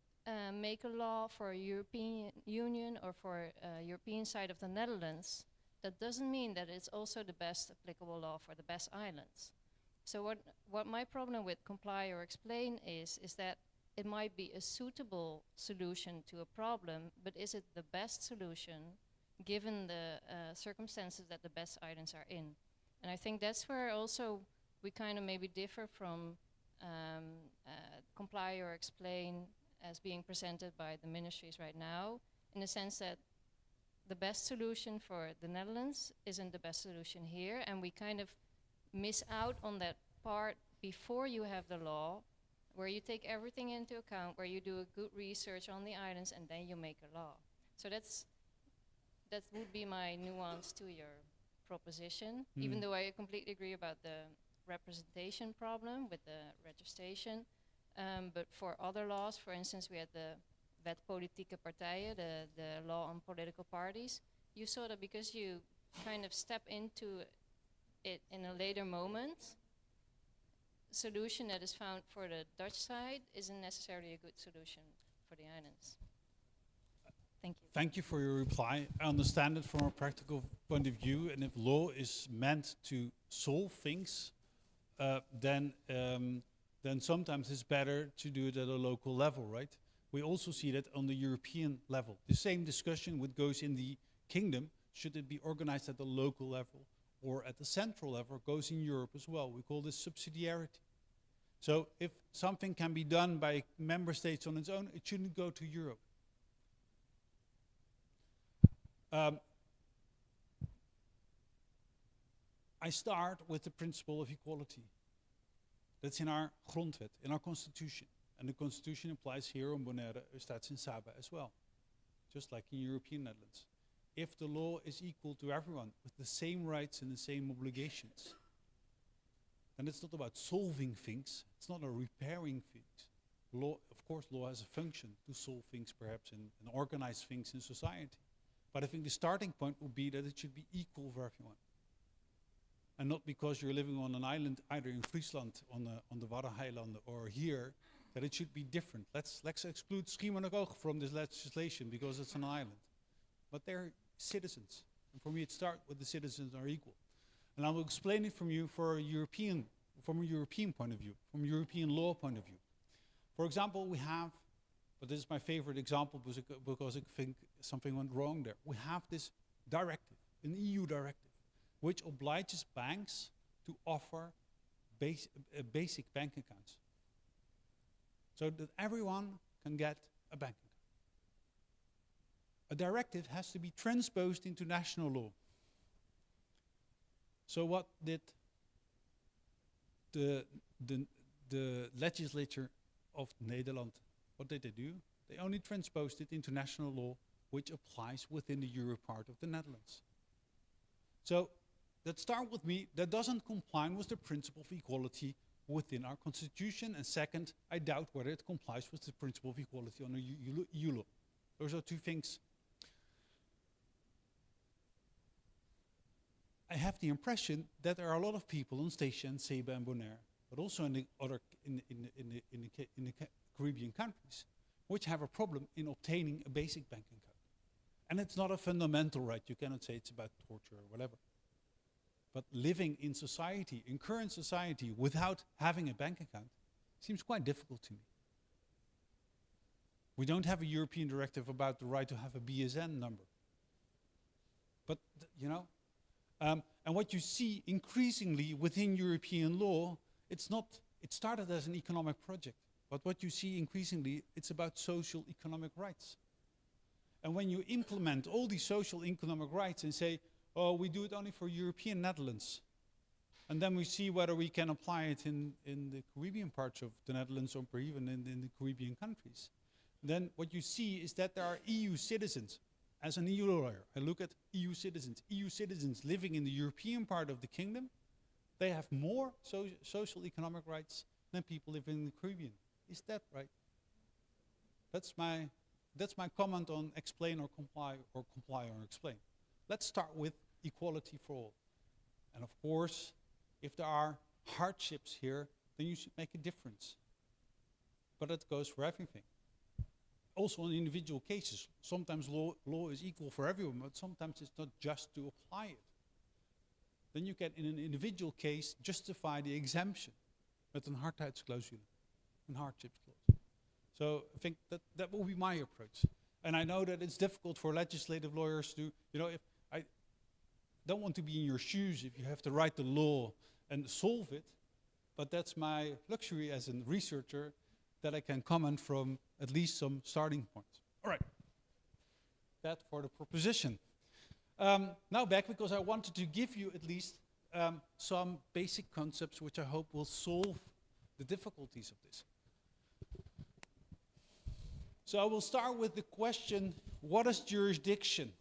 make a law for a European Union or for a European side of the Netherlands, that doesn't mean that it's also the best applicable law for the BES Islands. So what my problem with comply or explain is that it might be a suitable solution to a problem, but is it the best solution given the circumstances that the BES Islands are in? And I think that's where also we kind of maybe differ from comply or explain as being presented by the ministries right now, in the sense that the best solution for the Netherlands isn't the best solution here, and we kind of miss out on that part before you have the law, where you take everything into account, where you do a good research on the islands, and then you make a law. So that would be my nuance to your proposition, even though I completely agree about the representation problem with the registration. But for other laws, for instance, we had the Wet Politieke Partijen, the law on political parties. You saw that because you kind of step into it in a later moment, solution that is found for the Dutch side isn't necessarily a good solution for the islands. Thank you. Thank you for your reply. I understand it from a practical point of view, and if law is meant to solve things, then sometimes it's better to do it at a local level, right? We also see that on the European level. The same discussion which goes in the kingdom, should it be organized at the local level or at the central level, goes in Europe as well. We call this subsidiarity. So if something can be done by member states on its own, it shouldn't go to Europe. I start with the principle of equality. That's in our grondwet, in our constitution. And the constitution applies here on Bonaire, Staats and Saba as well, just like in European Netherlands. If the law is equal to everyone with the same rights and the same obligations, then it's not about solving things, it's not about repairing things. Law, of course, law has a function to solve things perhaps and organize things in society. But I think the starting point would be that it should be equal for everyone. And not because you're living on an island, either in Friesland, on the Waddeneilanden, or here, that it should be different. Let's exclude Schiermonnikoog from this legislation because it's an island. But they're citizens. And for me, it starts with the citizens are equal. And I will explain it from a European point of view, from a European law point of view. For example, we have, but this is my favorite example because I think something went wrong there. We have this directive, an EU directive, which obliges banks to offer basic bank accounts, so that everyone can get a bank account. A directive has to be transposed into national law. So what did the, the, the legislature of Nederland, what did they do? They only transposed it into national law, which applies within the Euro part of the Netherlands. So let's start with me. That doesn't comply with the principle of equality within our constitution. And second, I doubt whether it complies with the principle of equality under EU law. Those are two things. I have the impression that there are a lot of people on Station, Ceuta and Bonaire, but also in the other in the Caribbean countries, which have a problem in obtaining a basic banking card. And it's not a fundamental right. You cannot say it's about torture or whatever. But living in society, in current society, without having a bank account seems quite difficult to me. We don't have a European directive about the right to have a BSN number. But, you know, and what you see increasingly within European law, it started as an economic project. But what you see increasingly, it's about social economic rights. And when you implement all these social economic rights and say, oh, we do it only for European Netherlands, and then we see whether we can apply it in the Caribbean parts of the Netherlands or even in the Caribbean countries, then what you see is that there are EU citizens. As an EU lawyer, I look at EU citizens living in the European part of the kingdom. They have more social economic rights than people living in the Caribbean. Is that right? That's my comment on explain or comply or explain. Let's start with equality for all. And of course, if there are hardships here, then you should make a difference. But it goes for everything. Also in individual cases, sometimes law is equal for everyone, but sometimes it's not just to apply it. Then you can, in an individual case, justify the exemption with a hardheidsclausule, a hardships clause. So I think that will be my approach. And I know that it's difficult for legislative lawyers to, you know, if I don't want to be in your shoes if you have to write the law and solve it, but that's my luxury as a researcher, that I can comment from at least some starting points. All right, that for the proposition. Now back, because I wanted to give you at least some basic concepts which I hope will solve the difficulties of this. So I will start with the question, what is jurisdiction?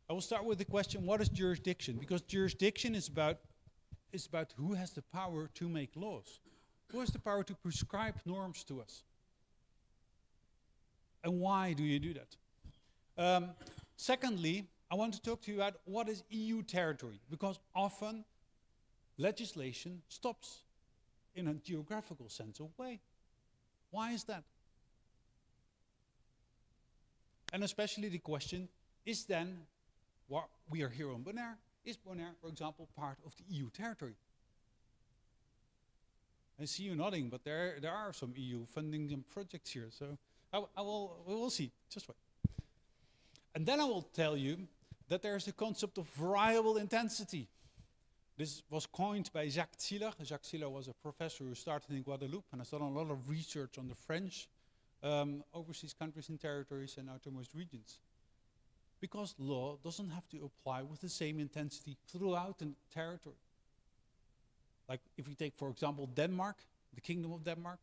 I will start with the question, what is jurisdiction? Because jurisdiction is about who has the power to make laws. Who has the power to prescribe norms to us? And why do you do that? Secondly, I want to talk to you about what is EU territory, because often legislation stops in a geographical sense of way. Why is that? And especially the question is then, what we are here on Bonaire, is Bonaire, for example, part of the EU territory? I see you nodding, but there are some EU funding and projects here, so we will see, just wait. And then I will tell you that there is the concept of variable intensity. This was coined by Jacques Ziller. Jacques Ziller was a professor who started in Guadeloupe and has done a lot of research on the French overseas countries and territories and outermost regions. Because law doesn't have to apply with the same intensity throughout the territory. Like if we take, for example, Denmark, the Kingdom of Denmark,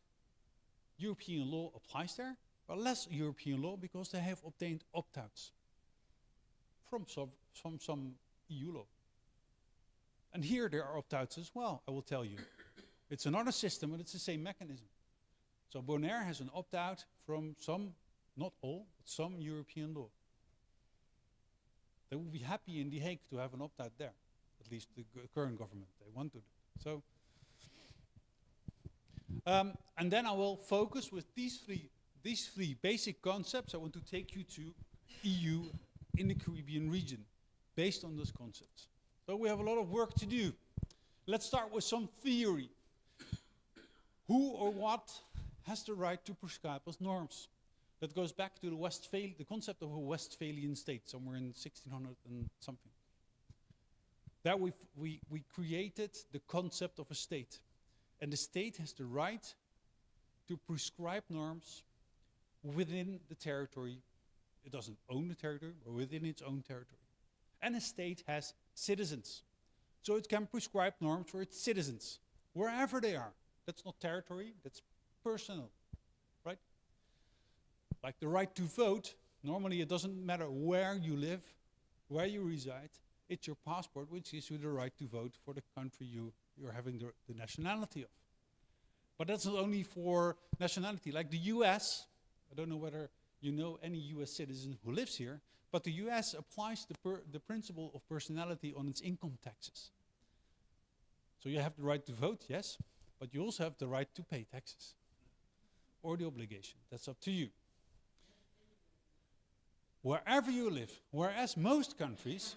European law applies there, but less European law because they have obtained opt-outs from some EU law. And here there are opt-outs as well, I will tell you. It's another system, but it's the same mechanism. So Bonaire has an opt-out from some, not all, but some European law. They will be happy in The Hague to have an opt-out there, at least the current government, they want to do it. So, and then I will focus with these three basic concepts. I want to take you to EU in the Caribbean region, based on those concepts. So we have a lot of work to do. Let's start with some theory. Who or what has the right to prescribe us norms? That goes back to the concept of a Westphalian state, somewhere in 1600 and something. There we created the concept of a state. And the state has the right to prescribe norms within the territory. It doesn't own the territory, but within its own territory. And a state has citizens. So it can prescribe norms for its citizens, wherever they are. That's not territory, that's personal, right? Like the right to vote, normally it doesn't matter where you live, where you reside, it's your passport which gives you the right to vote for the country you're having the nationality of. But that's not only for nationality. Like the US, I don't know whether you know any US citizen who lives here, but the US applies the principle of personality on its income taxes. So you have the right to vote, yes, but you also have the right to pay taxes. Or the obligation, that's up to you. Wherever you live, whereas most countries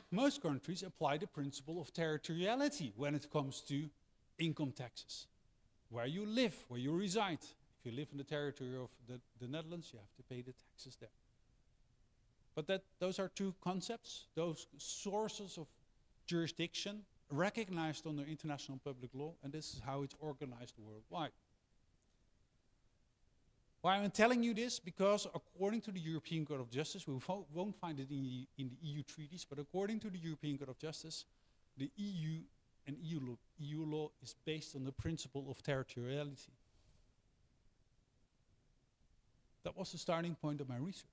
apply the principle of territoriality when it comes to income taxes. Where you live, where you reside. If you live in the territory of the Netherlands, you have to pay the taxes there. But those are two concepts, those sources of jurisdiction recognized under international public law, and this is how it's organized worldwide. Why I'm telling you this? Because according to the European Court of Justice, we won't find it in the EU treaties, but according to the European Court of Justice, the EU and EU law is based on the principle of territoriality. That was the starting point of my research.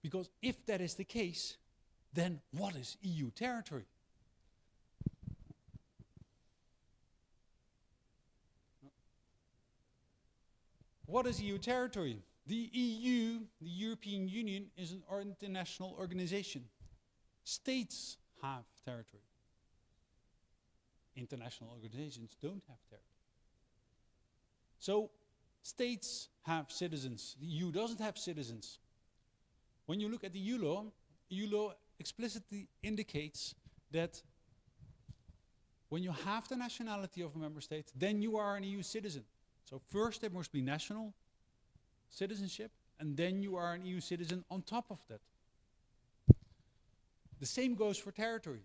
Because if that is the case, then what is EU territory? What is EU territory? The EU, the European Union, is an international organization. States have territory. International organizations don't have territory. So, states have citizens. The EU doesn't have citizens. When you look at the EU law explicitly indicates that when you have the nationality of a member state, then you are an EU citizen. So first there must be national citizenship, and then you are an EU citizen on top of that. The same goes for territory.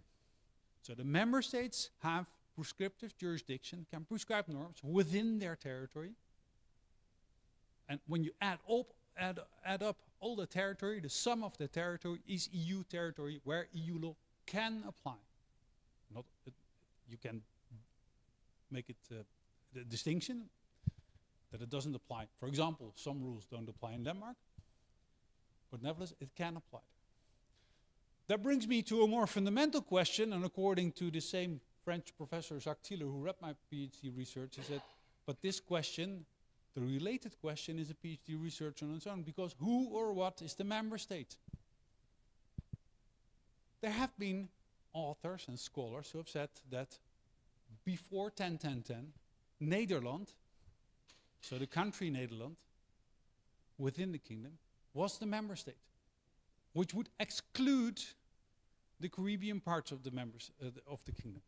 So the member states have prescriptive jurisdiction, can prescribe norms within their territory. And when you add up all the territory, the sum of the territory is EU territory where EU law can apply. You can make it the distinction that it doesn't apply. For example, some rules don't apply in Denmark, but nevertheless, it can apply. That brings me to a more fundamental question, and according to the same French professor, Jacques Thiele, who read my PhD research, he said, but this question, the related question, is a PhD research on its own, because who or what is the member state? There have been authors and scholars who have said that before 10-10-10, Nederland, so the country Nederland, within the kingdom, was the member state, which would exclude the Caribbean parts of the members of the kingdom.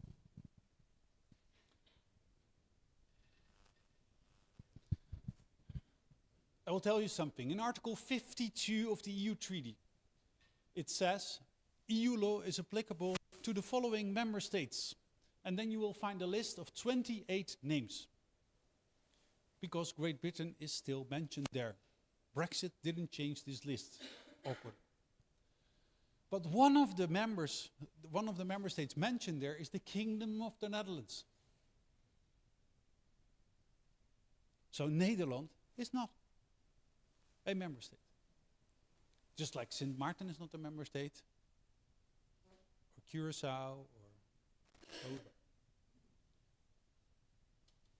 I will tell you something. In Article 52 of the EU Treaty, it says EU law is applicable to the following member states. And then you will find a list of 28 names. Because Great Britain is still mentioned there. Brexit didn't change this list. Awkward. But one of the member states mentioned there is the Kingdom of the Netherlands. So Nederland is not a member state. Just like Sint Maarten is not a member state, or Curaçao, or Aruba.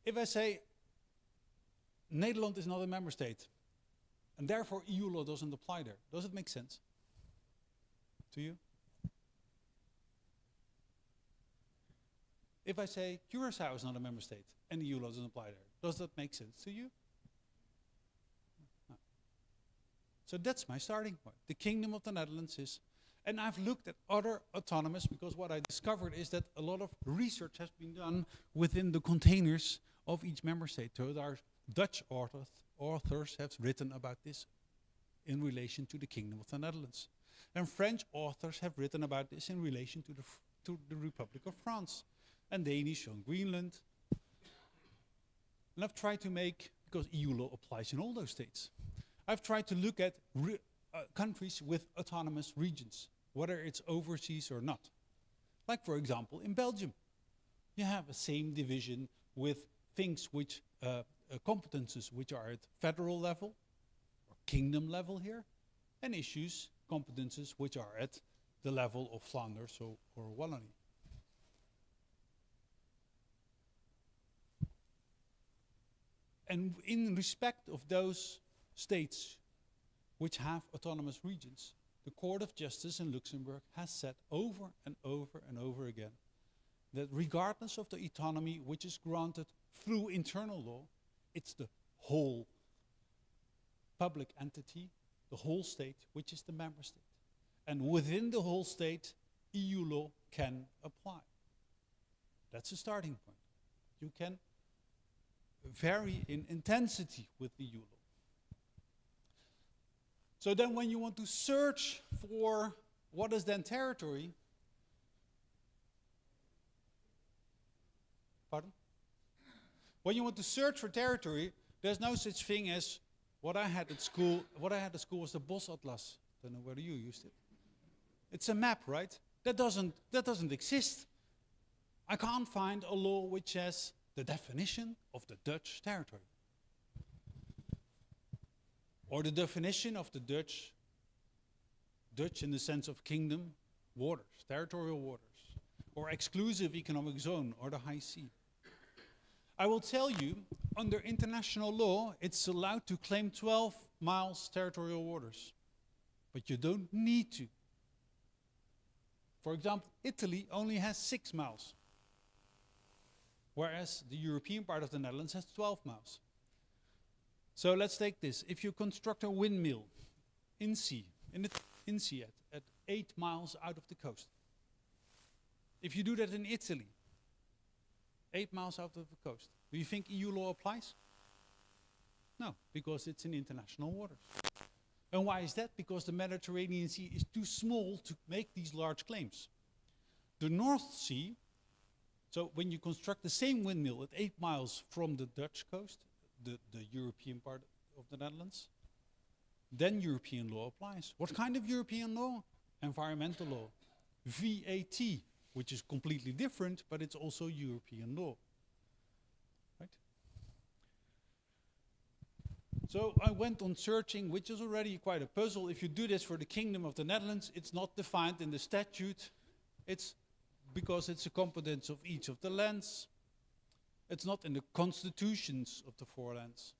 If I say Nederland is not a member state, and therefore EU law doesn't apply there, does it make sense to you? If I say Curaçao is not a member state, and EU law doesn't apply there, does that make sense to you? No. So that's my starting point. The Kingdom of the Netherlands is, and I've looked at other autonomous, because what I discovered is that a lot of research has been done within the containers of each member state. So there are Dutch authors have written about this in relation to the Kingdom of the Netherlands. And French authors have written about this in relation to the Republic of France. And Danish on Greenland. And I've tried to make, because EU law applies in all those states, I've tried to look at countries with autonomous regions, whether it's overseas or not. Like, for example, in Belgium, you have the same division with things which, competences which are at federal level, or kingdom level here, and issues, competences which are at the level of Flanders or Wallonie. And in respect of those states which have autonomous regions, the Court of Justice in Luxembourg has said over and over and over again that regardless of the autonomy which is granted through internal law, it's the whole public entity, the whole state, which is the member state. And within the whole state, EU law can apply. That's a starting point. You can vary in intensity with EU law. So then when you want to search for what is then territory, pardon? When you want to search for territory, there's no such thing as what I had at school. What I had at school was the Bos Atlas. Don't know whether you used it. It's a map, right? That doesn't exist. I can't find a law which has the definition of the Dutch territory, or the definition of the Dutch in the sense of kingdom, waters, territorial waters, or exclusive economic zone, or the high sea. I will tell you, under international law, it's allowed to claim 12 miles territorial waters, but you don't need to. For example, Italy only has 6 miles, whereas the European part of the Netherlands has 12 miles. So let's take this. If you construct a windmill in sea at 8 miles out of the coast, if you do that in Italy, 8 miles out of the coast, do you think EU law applies? No, because it's in international waters. And why is that? Because the Mediterranean Sea is too small to make these large claims. The North Sea, so when you construct the same windmill at 8 miles from the Dutch coast, the European part of the Netherlands, then European law applies. What kind of European law? Environmental law. VAT, which is completely different, but it's also European law. Right? So I went on searching, which is already quite a puzzle. If you do this for the Kingdom of the Netherlands, it's not defined in the statute. It's because it's a competence of each of the lands. It's not in the constitutions of the 4 lands.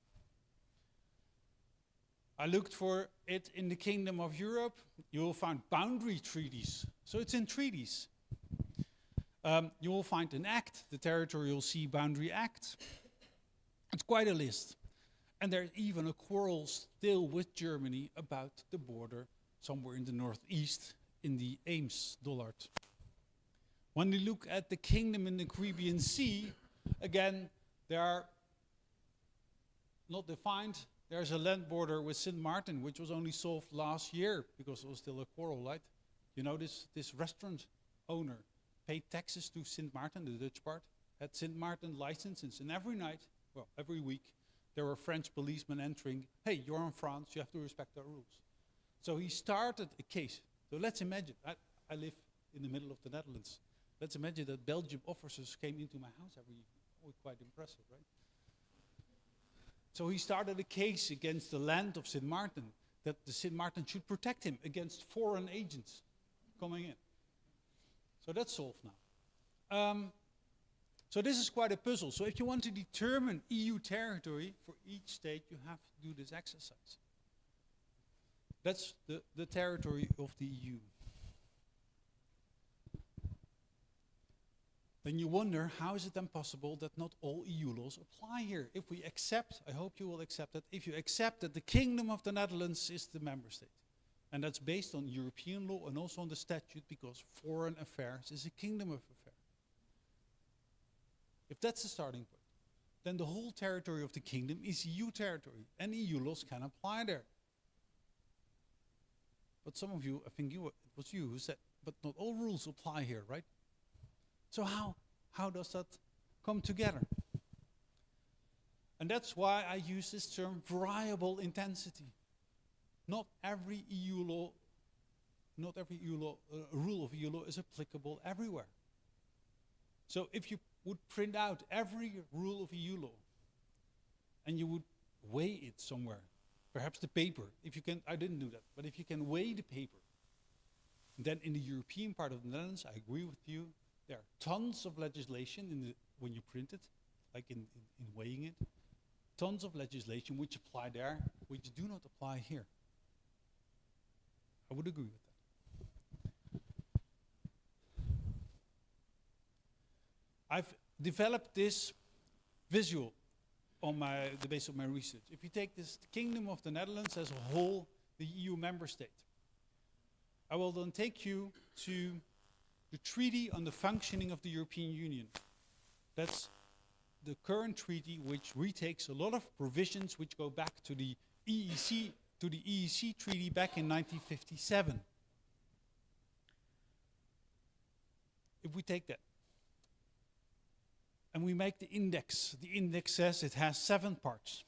I looked for it in the Kingdom of Europe. You will find boundary treaties. So it's in treaties. You will find an act, the Territorial Sea Boundary Act. It's quite a list. And there's even a quarrel still with Germany about the border somewhere in the northeast in the Eems-Dollard. When you look at the kingdom in the Caribbean Sea, again, they are not defined. There's a land border with Sint Maarten, which was only solved last year because it was still a quarrel, right? You know, this restaurant owner paid taxes to Sint Maarten, the Dutch part, had Sint Maarten licenses, and every night, well, every week, there were French policemen entering, hey, you're in France, you have to respect our rules. So he started a case. So let's imagine, I live in the middle of the Netherlands. Let's imagine that Belgian officers came into my house every evening. Oh, quite impressive, right? So he started a case against the land of Sint Maarten, that the Sint Maarten should protect him against foreign agents coming in. So that's solved now. So this is quite a puzzle. So if you want to determine EU territory for each state, you have to do this exercise. That's the territory of the EU. Then you wonder, how is it then possible that not all EU laws apply here? If we accept, I hope you will accept that, if you accept that the Kingdom of the Netherlands is the member state, and that's based on European law and also on the statute, because foreign affairs is a kingdom of affairs. If that's the starting point, then the whole territory of the kingdom is EU territory, and EU laws can apply there. But some of you, I think it was you who said, but not all rules apply here, right? So how does that come together? And that's why I use this term variable intensity. Not every EU law not every EU law, rule of EU law is applicable everywhere. So if you would print out every rule of EU law and you would weigh it somewhere, perhaps the paper, if you can, I didn't do that, but if you can weigh the paper, then in the European part of the Netherlands, I agree with you, there are tons of legislation when you print it, like in weighing it, tons of legislation which apply there, which do not apply here. I would agree with that. I've developed this visual on the basis of my research. If you take this Kingdom of the Netherlands as a whole, the EU member state, I will then take you to the Treaty on the Functioning of the European Union. That's the current treaty which retakes a lot of provisions which go back to the EEC treaty back in 1957. If we take that and we make the index says it has 7 parts.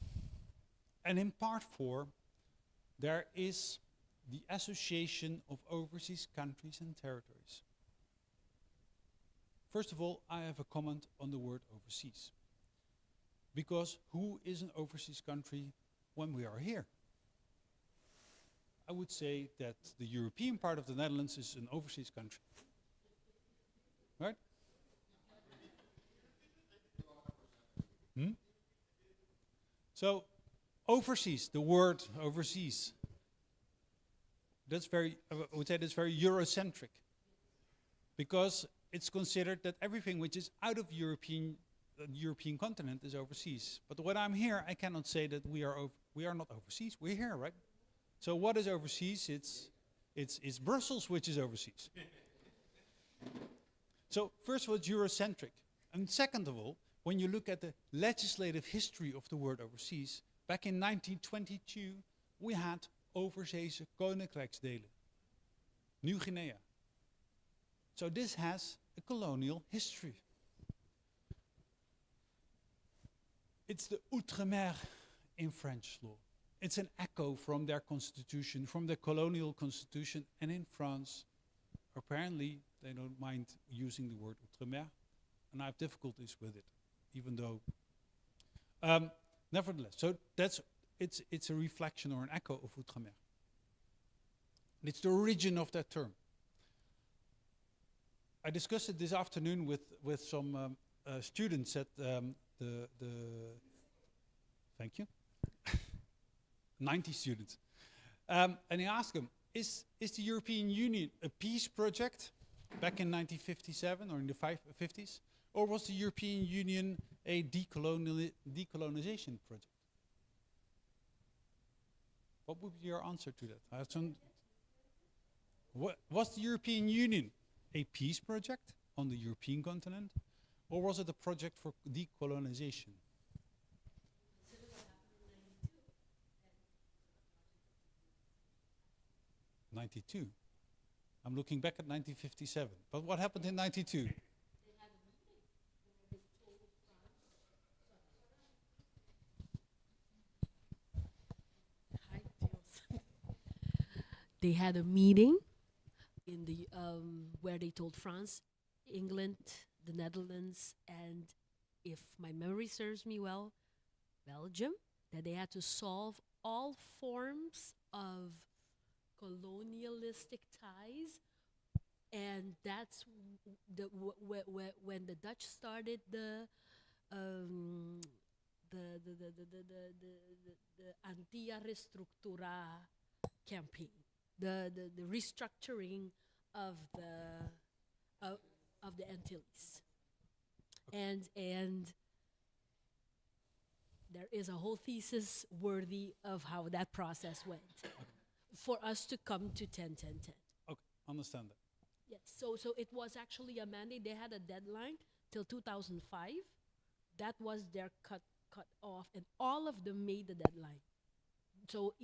And in part 4, there is the association of overseas countries and territories. First of all, I have a comment on the word overseas. Because who is an overseas country when we are here? I would say that the European part of the Netherlands is an overseas country. Right? So, overseas, the word overseas, that's very, I would say that's very Eurocentric. Because it's considered that everything which is out of the European continent is overseas. But when I'm here, I cannot say that we are not overseas. We're here, right? So what is overseas? It's Brussels which is overseas. So first of all, it's Eurocentric. And second of all, when you look at the legislative history of the word overseas, back in 1922, we had Overzeese Koninkrijksdelen, New Guinea. So this has a colonial history. It's the Outre-mer in French law. It's an echo from their constitution, from the colonial constitution, and in France, apparently, they don't mind using the word Outre-mer, and I have difficulties with it, even though, nevertheless, so it's a reflection or an echo of Outre-mer. And it's the origin of that term. I discussed it this afternoon with some students at thank you, 90 students. And I asked them, is the European Union a peace project back in 1957 or in the 50s? Or was the European Union a decolonization project? What would be your answer to that? I have some. Was the European Union a peace project on the European continent? Or was it a project for decolonization? 92. I'm looking back at 1957. But what happened in 92? They had a meeting in the where they told France, England, the Netherlands, and if my memory serves me well, Belgium, that they had to solve all forms of colonialistic ties, and that's when the Dutch started the Antia Restructura campaign, the restructuring of the Antilles, and there is a whole thesis worthy of how that process went. For us to come to 10-10-10. Okay, understand that. Yes, so it was actually a mandate. They had a deadline till 2005. That was their cut off, and all of them made the deadline. So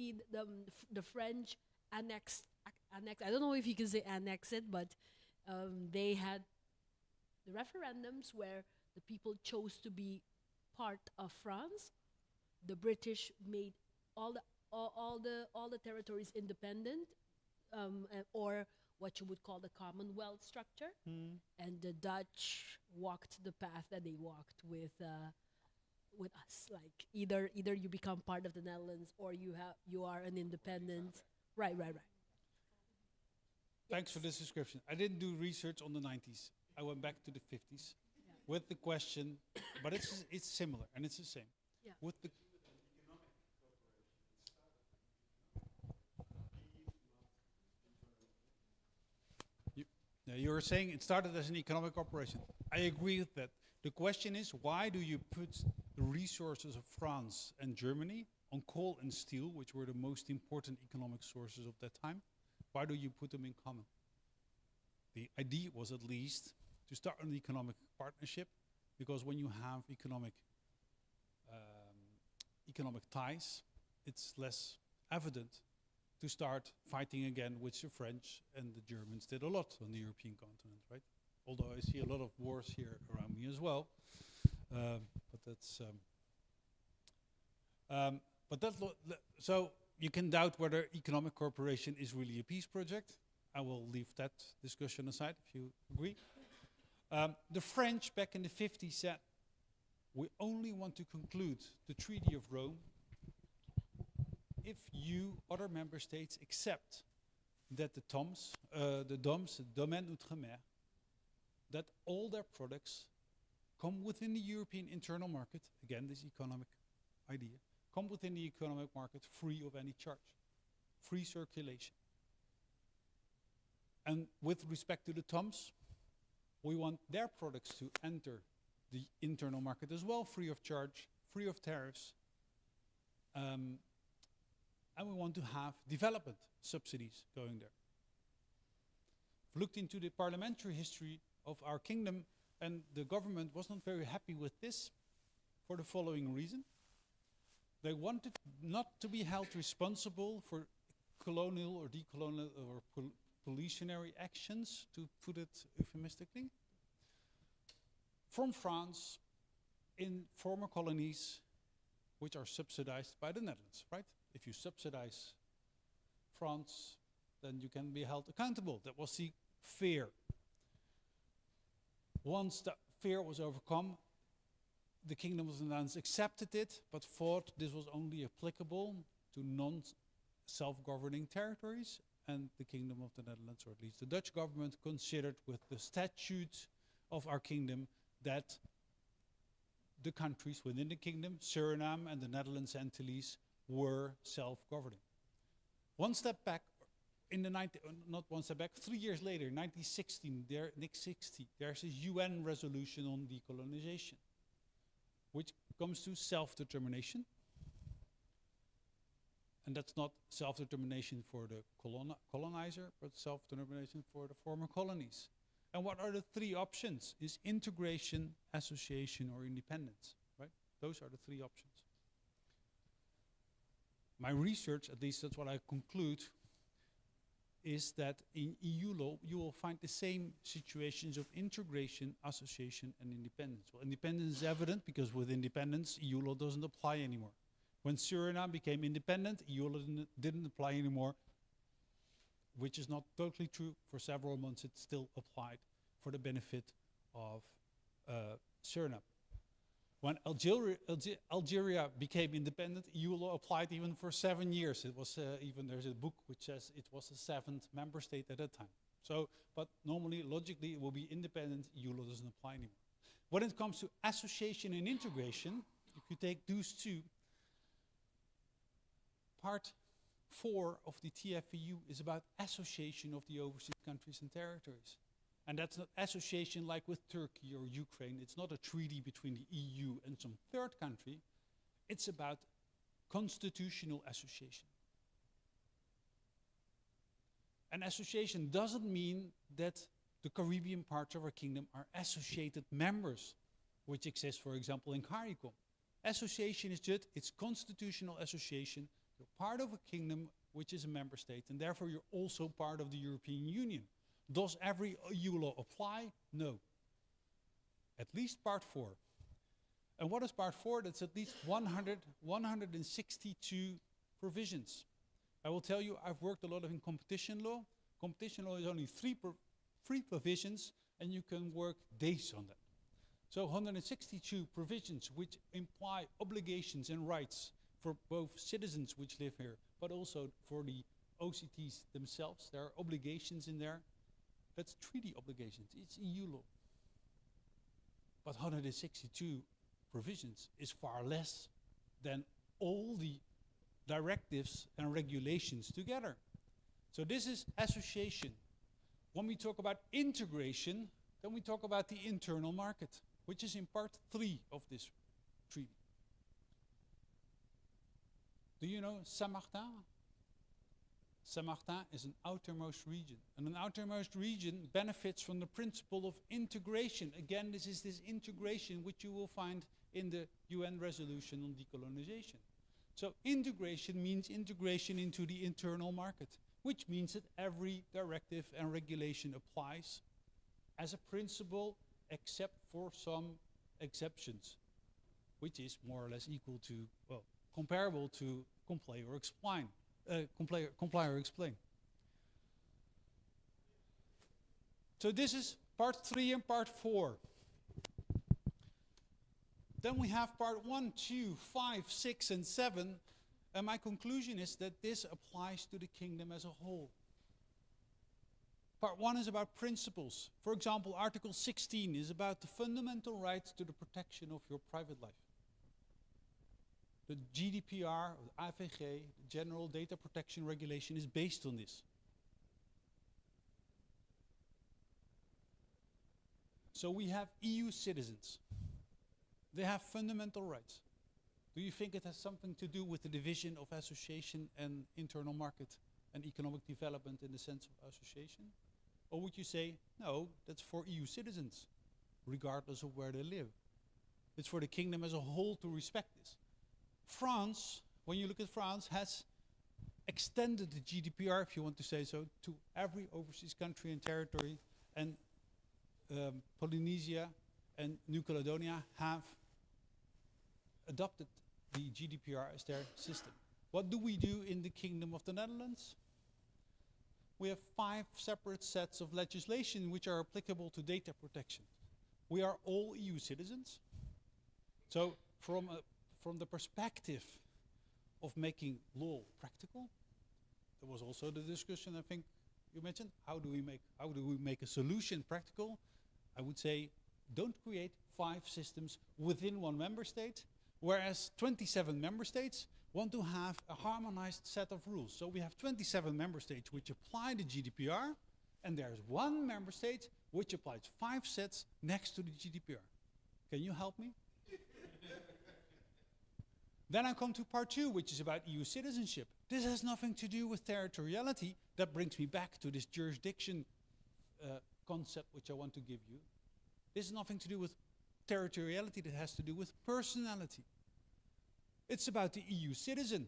the French annexed. I don't know if you can say annex it, but they had the referendums where the people chose to be part of France. The British made all the territories independent, or what you would call the Commonwealth structure, and the Dutch walked the path that they walked with us. Like either you become part of the Netherlands or you are an independent. Right. Thanks for this description. I didn't do research on the 90s. I went back to the 50s with the question, but it's similar and it's the same. Yeah. With the you were saying it started as an economic operation. I agree with that. The question is, why do you put the resources of France and Germany on coal and steel, which were the most important economic sources of that time? Why do you put them in common? The idea was at least to start an economic partnership, because when you have economic ties, it's less evident to start fighting again, which the French and the Germans did a lot on the European continent, right? Although I see a lot of wars here around me as well, but that's so you can doubt whether economic cooperation is really a peace project. I will leave that discussion aside if you agree. The French back in the 50s said, we only want to conclude the Treaty of Rome if you, other member states, accept that the DOMS, the Domaine Outre-mer, that all their products come within the European internal market, again, this economic idea, come within the economic market free of any charge, free circulation. And with respect to the TOMS, we want their products to enter the internal market as well, free of charge, free of tariffs. And we want to have development subsidies going there. I've looked into the parliamentary history of our kingdom, and the government was not very happy with this for the following reason. They wanted not to be held responsible for colonial or decolonial or politionary actions, to put it euphemistically, from France in former colonies which are subsidized by the Netherlands, right? If you subsidize France, then you can be held accountable. That was the fear. Once the fear was overcome, the Kingdom of the Netherlands accepted it, but thought this was only applicable to non-self-governing territories, and the Kingdom of the Netherlands, or at least the Dutch government, considered with the statutes of our kingdom that the countries within the kingdom, Suriname and the Netherlands Antilles, were self-governing. One step back, not one step back, 3 years later, 1916, there's a UN resolution on decolonization, which comes to self-determination. And that's not self-determination for the colonizer, but self-determination for the former colonies. And what are the three options? Is integration, association, or independence, right? Those are the three options. My research, at least that's what I conclude, is that in EU law, you will find the same situations of integration, association, and independence. Well, independence is evident because with independence, EU law doesn't apply anymore. When Suriname became independent, EU law didn't apply anymore, which is not totally true. For several months, it still applied for the benefit of Suriname. When Algeria became independent, EU law applied even for 7 years. It was there's a book which says it was the 7th member state at that time. So, but normally, logically, it will be independent. EU law doesn't apply anymore. When it comes to association and integration, if you take those two, part 4 of the TFEU is about association of the overseas countries and territories. And that's not association like with Turkey or Ukraine. It's not a treaty between the EU and some third country. It's about constitutional association. And association doesn't mean that the Caribbean parts of our kingdom are associated members, which exists, for example, in CARICOM. Association is just, it's constitutional association. You're part of a kingdom which is a member state, and therefore you're also part of the European Union. Does every EU law apply? No. At least part 4. And what is part 4? That's at least 162 provisions. I will tell you, I've worked a lot in competition law. Competition law is only three provisions, and you can work days on that. So 162 provisions which imply obligations and rights for both citizens which live here, but also for the OCTs themselves. There are obligations in there. That's treaty obligations. It's EU law. But 162 provisions is far less than all the directives and regulations together. So this is association. When we talk about integration, then we talk about the internal market, which is in part 3 of this treaty. Do you know Saint-Martin? Saint-Martin is an outermost region. And an outermost region benefits from the principle of integration. Again, this is this integration which you will find in the UN resolution on decolonization. So integration means integration into the internal market, which means that every directive and regulation applies as a principle, except for some exceptions, which is more or less equal to, well, comparable to comply or explain. Comply or explain. So this is part 3 and part 4. Then we have part 1, 2, 5, 6, and 7. And my conclusion is that this applies to the kingdom as a whole. Part 1 is about principles. For example, Article 16 is about the fundamental right to the protection of your private life. The GDPR, or the AVG, the General Data Protection Regulation, is based on this. So we have EU citizens. They have fundamental rights. Do you think it has something to do with the division of association and internal market and economic development in the sense of association? Or would you say, no, that's for EU citizens, regardless of where they live? It's for the kingdom as a whole to respect this. France, when you look at France, has extended the GDPR, if you want to say so, to every overseas country and territory, and Polynesia and New Caledonia have adopted the GDPR as their system. What do we do in the Kingdom of the Netherlands? We have 5 separate sets of legislation which are applicable to data protection. We are all EU citizens. So from the perspective of making law practical, there was also the discussion, I think you mentioned, how do we make a solution practical? I would say, don't create 5 systems within one member state, whereas 27 member states want to have a harmonized set of rules. So we have 27 member states which apply the GDPR, and there's one member state which applies 5 sets next to the GDPR. Can you help me? Then I come to part 2, which is about EU citizenship. This has nothing to do with territoriality. That brings me back to this jurisdiction concept which I want to give you. This has nothing to do with territoriality, that has to do with personality. It's about the EU citizen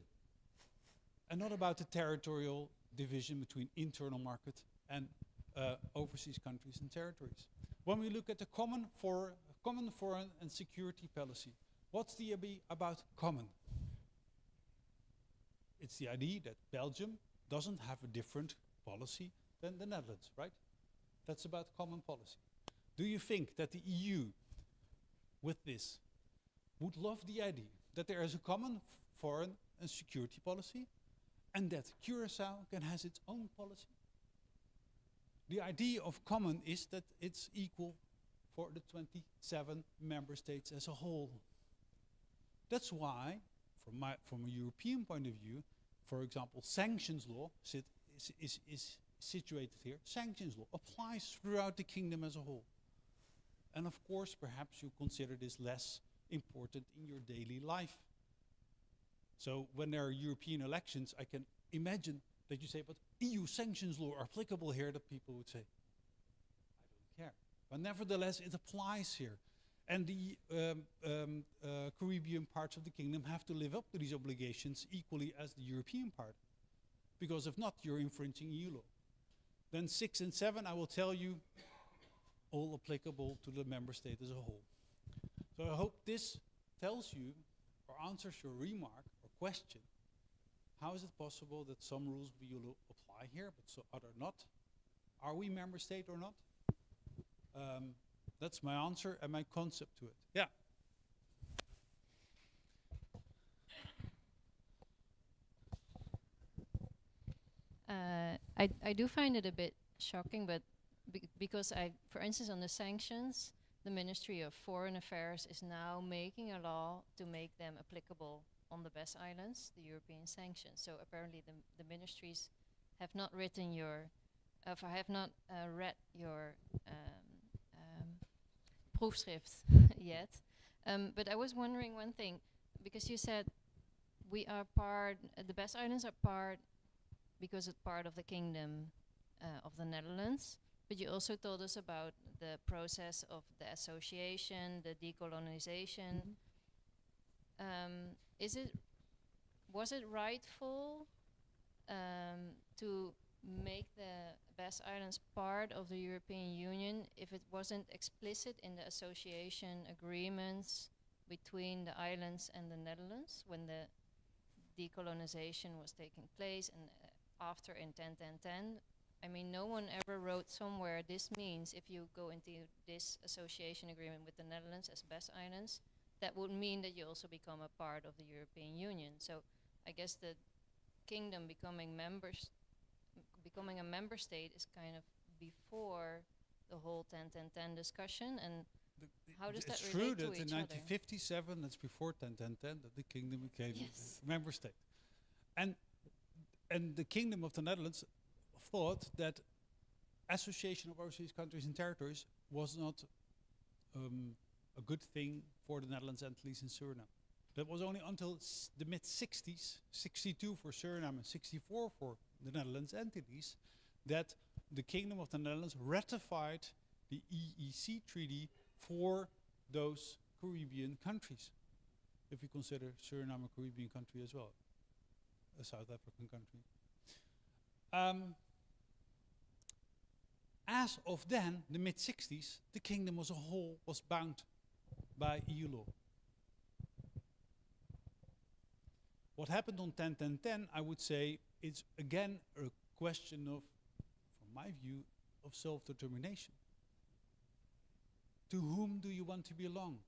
and not about the territorial division between internal market and overseas countries and territories. When we look at the common foreign and security policy, what's the idea about common? It's the idea that Belgium doesn't have a different policy than the Netherlands, right? That's about common policy. Do you think that the EU, with this, would love the idea that there is a common foreign and security policy and that Curaçao can have its own policy? The idea of common is that it's equal for the 27 member states as a whole. That's why, from a European point of view, for example, sanctions law is situated here. Sanctions law applies throughout the kingdom as a whole. And of course, perhaps you consider this less important in your daily life. So when there are European elections, I can imagine that you say, but EU sanctions law are applicable here, that people would say, I don't care. But nevertheless, it applies here. And the Caribbean parts of the kingdom have to live up to these obligations equally as the European part. Because if not, you're infringing EU law. Then 6 and 7, I will tell you, all applicable to the member state as a whole. So I hope this tells you or answers your remark or question. How is it possible that some rules of EU law apply here, but so other not? are we member state or not? That's my answer and my concept to it. Yeah. I do find it a bit shocking, but because for instance, on the sanctions, the Ministry of Foreign Affairs is now making a law to make them applicable on the BES Islands, the European sanctions. So apparently the ministries have not written have not read your proefschrift yet. But I was wondering one thing, because you said we are part, the BES Islands are part because it's part of the Kingdom of the Netherlands, but you also told us about the process of the association, the decolonization. Was it rightful to make the BES Islands part of the European Union if it wasn't explicit in the association agreements between the islands and the Netherlands when the decolonization was taking place and after in 10-10-10? I mean, no one ever wrote somewhere this means if you go into this association agreement with the Netherlands as BES Islands, that would mean that you also become a part of the European Union. So I guess the Kingdom becoming a member state is kind of before the whole 10-10-10 discussion, and how does that relate to each other? It's true that in 1957, that's before 10-10-10, that the Kingdom became a member state. And the Kingdom of the Netherlands thought that association of overseas countries and territories was not a good thing for the Netherlands and at least in Suriname. That was only until the mid-60s, 62 for Suriname and 64 for the Netherlands entities, that the Kingdom of the Netherlands ratified the EEC treaty for those Caribbean countries. If you consider Suriname a Caribbean country as well, a South African country. As of then, the mid-60s, the Kingdom as a whole was bound by EU law. What happened on 10-10-10, I would say, is again a question of, from my view, of self-determination. To whom do you want to belong?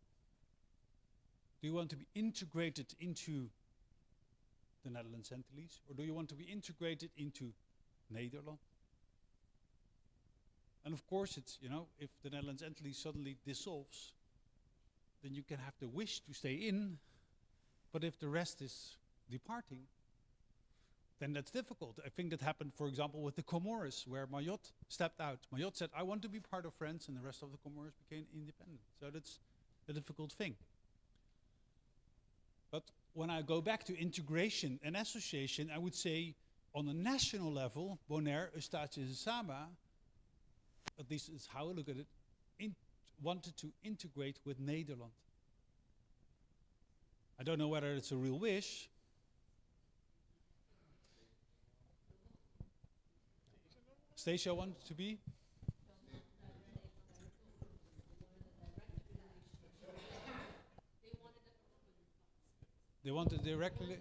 Do you want to be integrated into the Netherlands entities, or do you want to be integrated into Nederland? And of course, it's, you know, if the Netherlands entity suddenly dissolves, then you can have the wish to stay in, but if the rest is departing, then that's difficult. I think that happened, for example, with the Comoros, where Mayotte stepped out. Mayotte said, I want to be part of France, and the rest of the Comoros became independent. So that's a difficult thing. But when I go back to integration and association, I would say on a national level, Bonaire, Eustatius and Saba, at least is how I look at it, wanted to integrate with Nederland. I don't know whether it's a real wish. Stacia wanted to be? They wanted directly.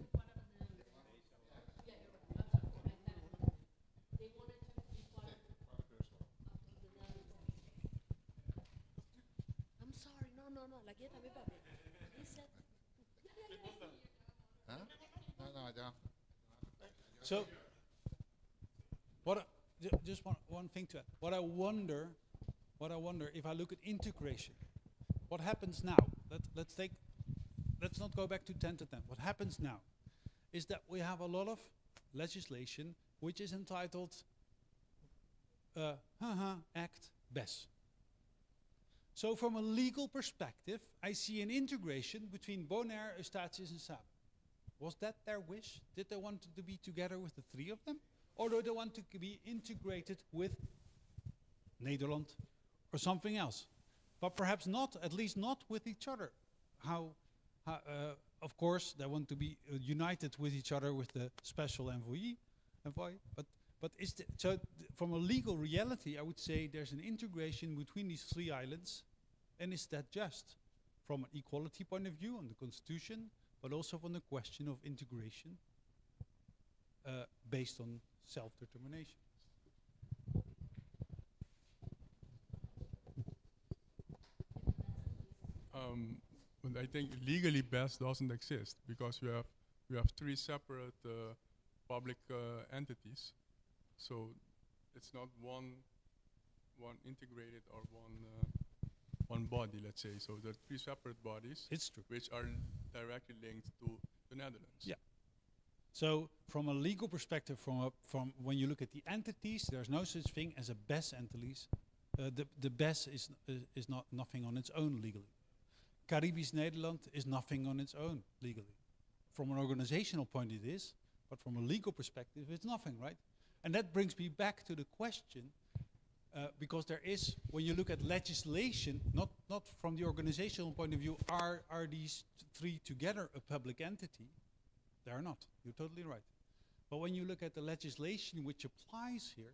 I'm sorry, no, lagi tabi pa. He said. Huh? No, I don't. So, just one thing to add. What I wonder if I look at integration, what happens now? Let's not go back to 10-10. What happens now is that we have a lot of legislation which is entitled Act BES. So from a legal perspective, I see an integration between Bonaire, Eustatius and Saba. Was that their wish? Did they want to be together with the three of them? Or do they want to be integrated with Nederland or something else? But perhaps not, at least not with each other. Of course, they want to be united with each other with the special envoy. But from a legal reality, I would say there's an integration between these three islands, and is that just from an equality point of view on the constitution, but also from the question of integration based on self-determination? But I think legally BES doesn't exist because we have three separate public entities. So it's not one integrated or one body, let's say. So there are three separate bodies. It's true. Which are directly linked to the Netherlands. Yeah. So from a legal perspective, from when you look at the entities, there's no such thing as a BES entities. The BES is not nothing on its own legally. Caribisch Nederland is nothing on its own legally. From an organizational point it is, but from a legal perspective it's nothing, right? And that brings me back to the question, because there is, when you look at legislation, not from the organizational point of view, are these three together a public entity? They are not. You're totally right. But when you look at the legislation which applies here,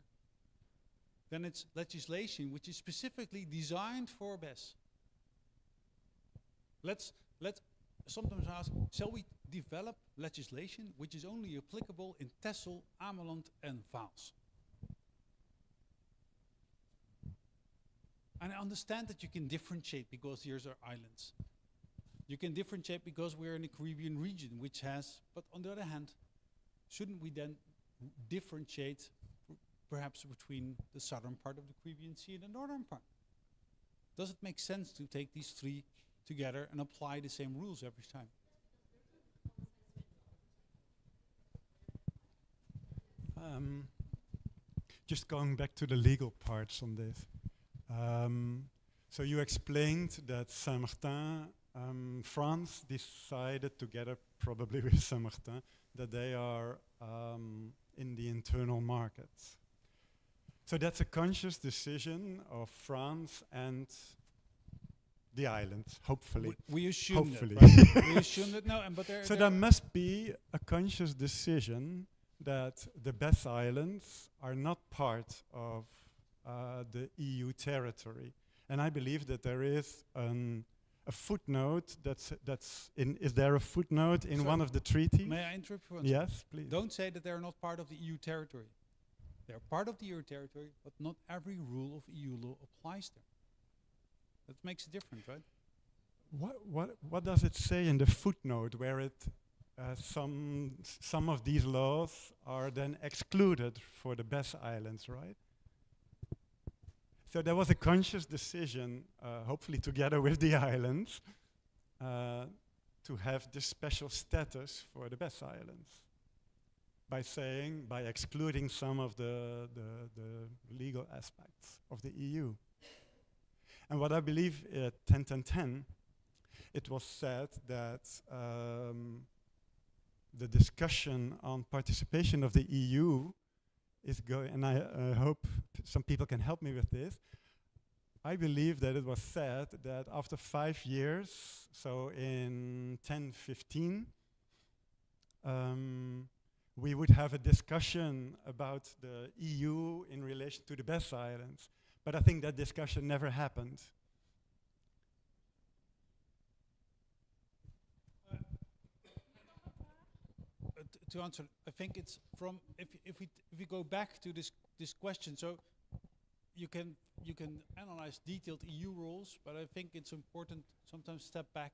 then it's legislation which is specifically designed for BES. Let's sometimes ask, shall we develop legislation which is only applicable in Texel, Ameland and Vaals? And I understand that you can differentiate because here's our islands. You can differentiate because we're in a Caribbean region which has, but on the other hand, shouldn't we then differentiate perhaps between the southern part of the Caribbean Sea and the northern part? Does it make sense to take these three together and apply the same rules every time? Just going back to the legal parts on this. So you explained that Saint-Martin, France decided together, probably with Saint-Martin, that they are in the internal markets. So that's a conscious decision of France and the islands, hopefully. We assume hopefully. that, right? We assume that, no, but so there must be a conscious decision that the BES Islands are not part of the EU territory. And I believe that there is a footnote that's in, is there a footnote in one of the treaties? May I interrupt for one Yes, second? please. Don't say that they're not part of the EU territory. They're part of the EU territory, but not every rule of EU law applies there. That makes a difference, right? What does it say in the footnote where it some of these laws are then excluded for the BES Islands, right? So there was a conscious decision, hopefully together with the islands, to have this special status for the BES Islands by excluding some of the legal aspects of the EU. And what I believe at 10-10-10, it was said that the discussion on participation of the EU is going, and I hope some people can help me with this. I believe that it was said that after 5 years, so in 10-15, we would have a discussion about the EU in relation to the BES Islands. But I think that discussion never happened. To answer, I think it's from if we go back to this question. So you can analyze detailed EU rules, but I think it's important sometimes step back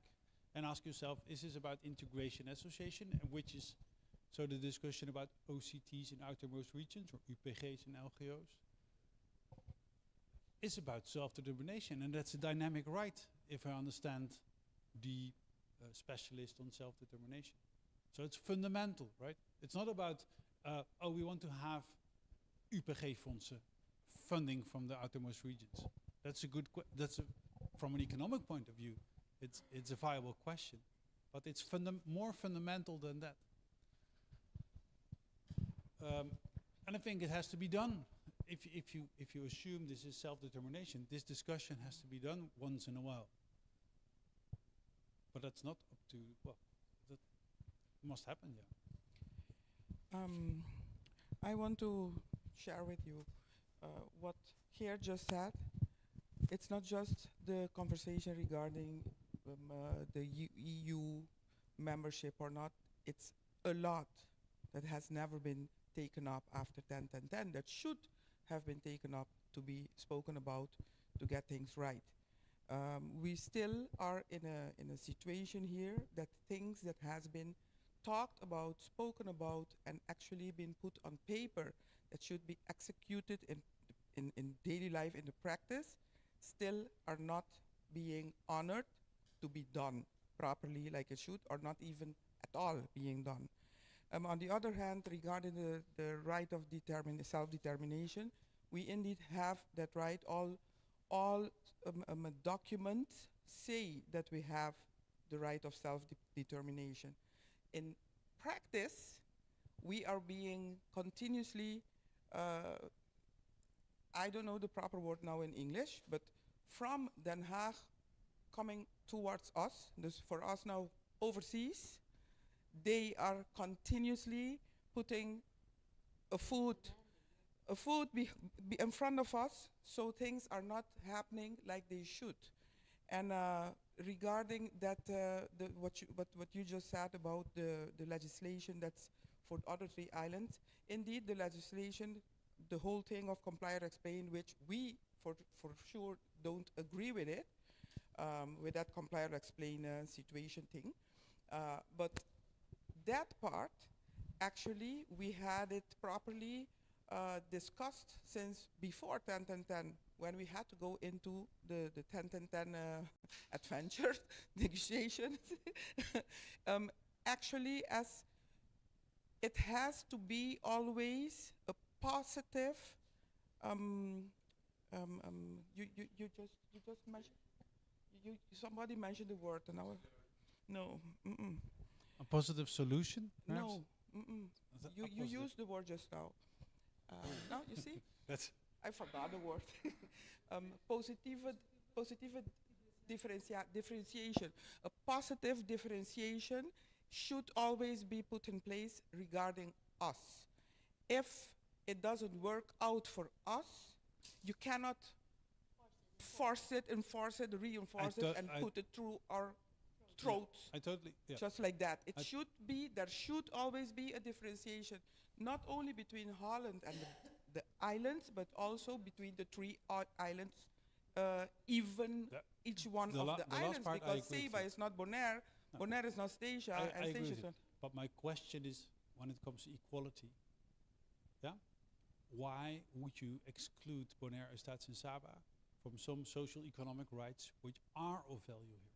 and ask yourself: is this about integration association, and which is so the discussion about OCTs in outermost regions or UPG's and LGO's is about self-determination, and that's a dynamic right, if I understand the specialist on self-determination. So it's fundamental, right? It's not about, oh, we want to have UPG-fondsen funding from the outermost regions. That's a good, from an economic point of view, it's a viable question, but it's more fundamental than that. And I think it has to be done. If you assume this is self-determination, this discussion has to be done once in a while. But that's not up to, well, that must happen, yeah. I want to share with you what Geert just said. It's not just the conversation regarding the EU membership or not. It's a lot that has never been taken up after 10-10-10 that should have been taken up to be spoken about to get things right. We still are in a situation here that things that has been talked about, spoken about, and actually been put on paper that should be executed in daily life, in the practice, still are not being honored to be done properly like it should, or not even at all being done. On the other hand, regarding the right of self-determination, we indeed have that right. All documents say that we have the right of self-determination. In practice, we are being continuously, I don't know the proper word now in English, but from Den Haag coming towards us, dus for us now overseas, they are continuously putting a foot in front of us, so things are not happening like they should. And regarding that, what you just said about the legislation that's for the other 3 islands, indeed the legislation, the whole thing of comply or explain, which we for sure don't agree with it, with that comply or explain situation thing, but that part, actually, we had it properly discussed since before 10-10-10, when we had to go into the 10-10-10 adventure negotiations. Actually, as it has to be always a positive. You just mentioned. Somebody mentioned the word, and no. A positive solution? Perhaps? No. You used the word just now. Now you see, I forgot the word. Positive differentiation. A positive differentiation should always be put in place regarding us. If it doesn't work out for us, you cannot force it, enforce it, reinforce it, and put it through our throats. I totally, yeah. Just like that. There should always be a differentiation, not only between Holland and the islands, but also between the 3 islands, even each one of the islands, because Seba is not Bonaire, no. Bonaire is not Stasia, and Stasia is not. But my question is, when it comes to equality, why would you exclude Bonaire, Estates and Saba from some social economic rights which are of value here?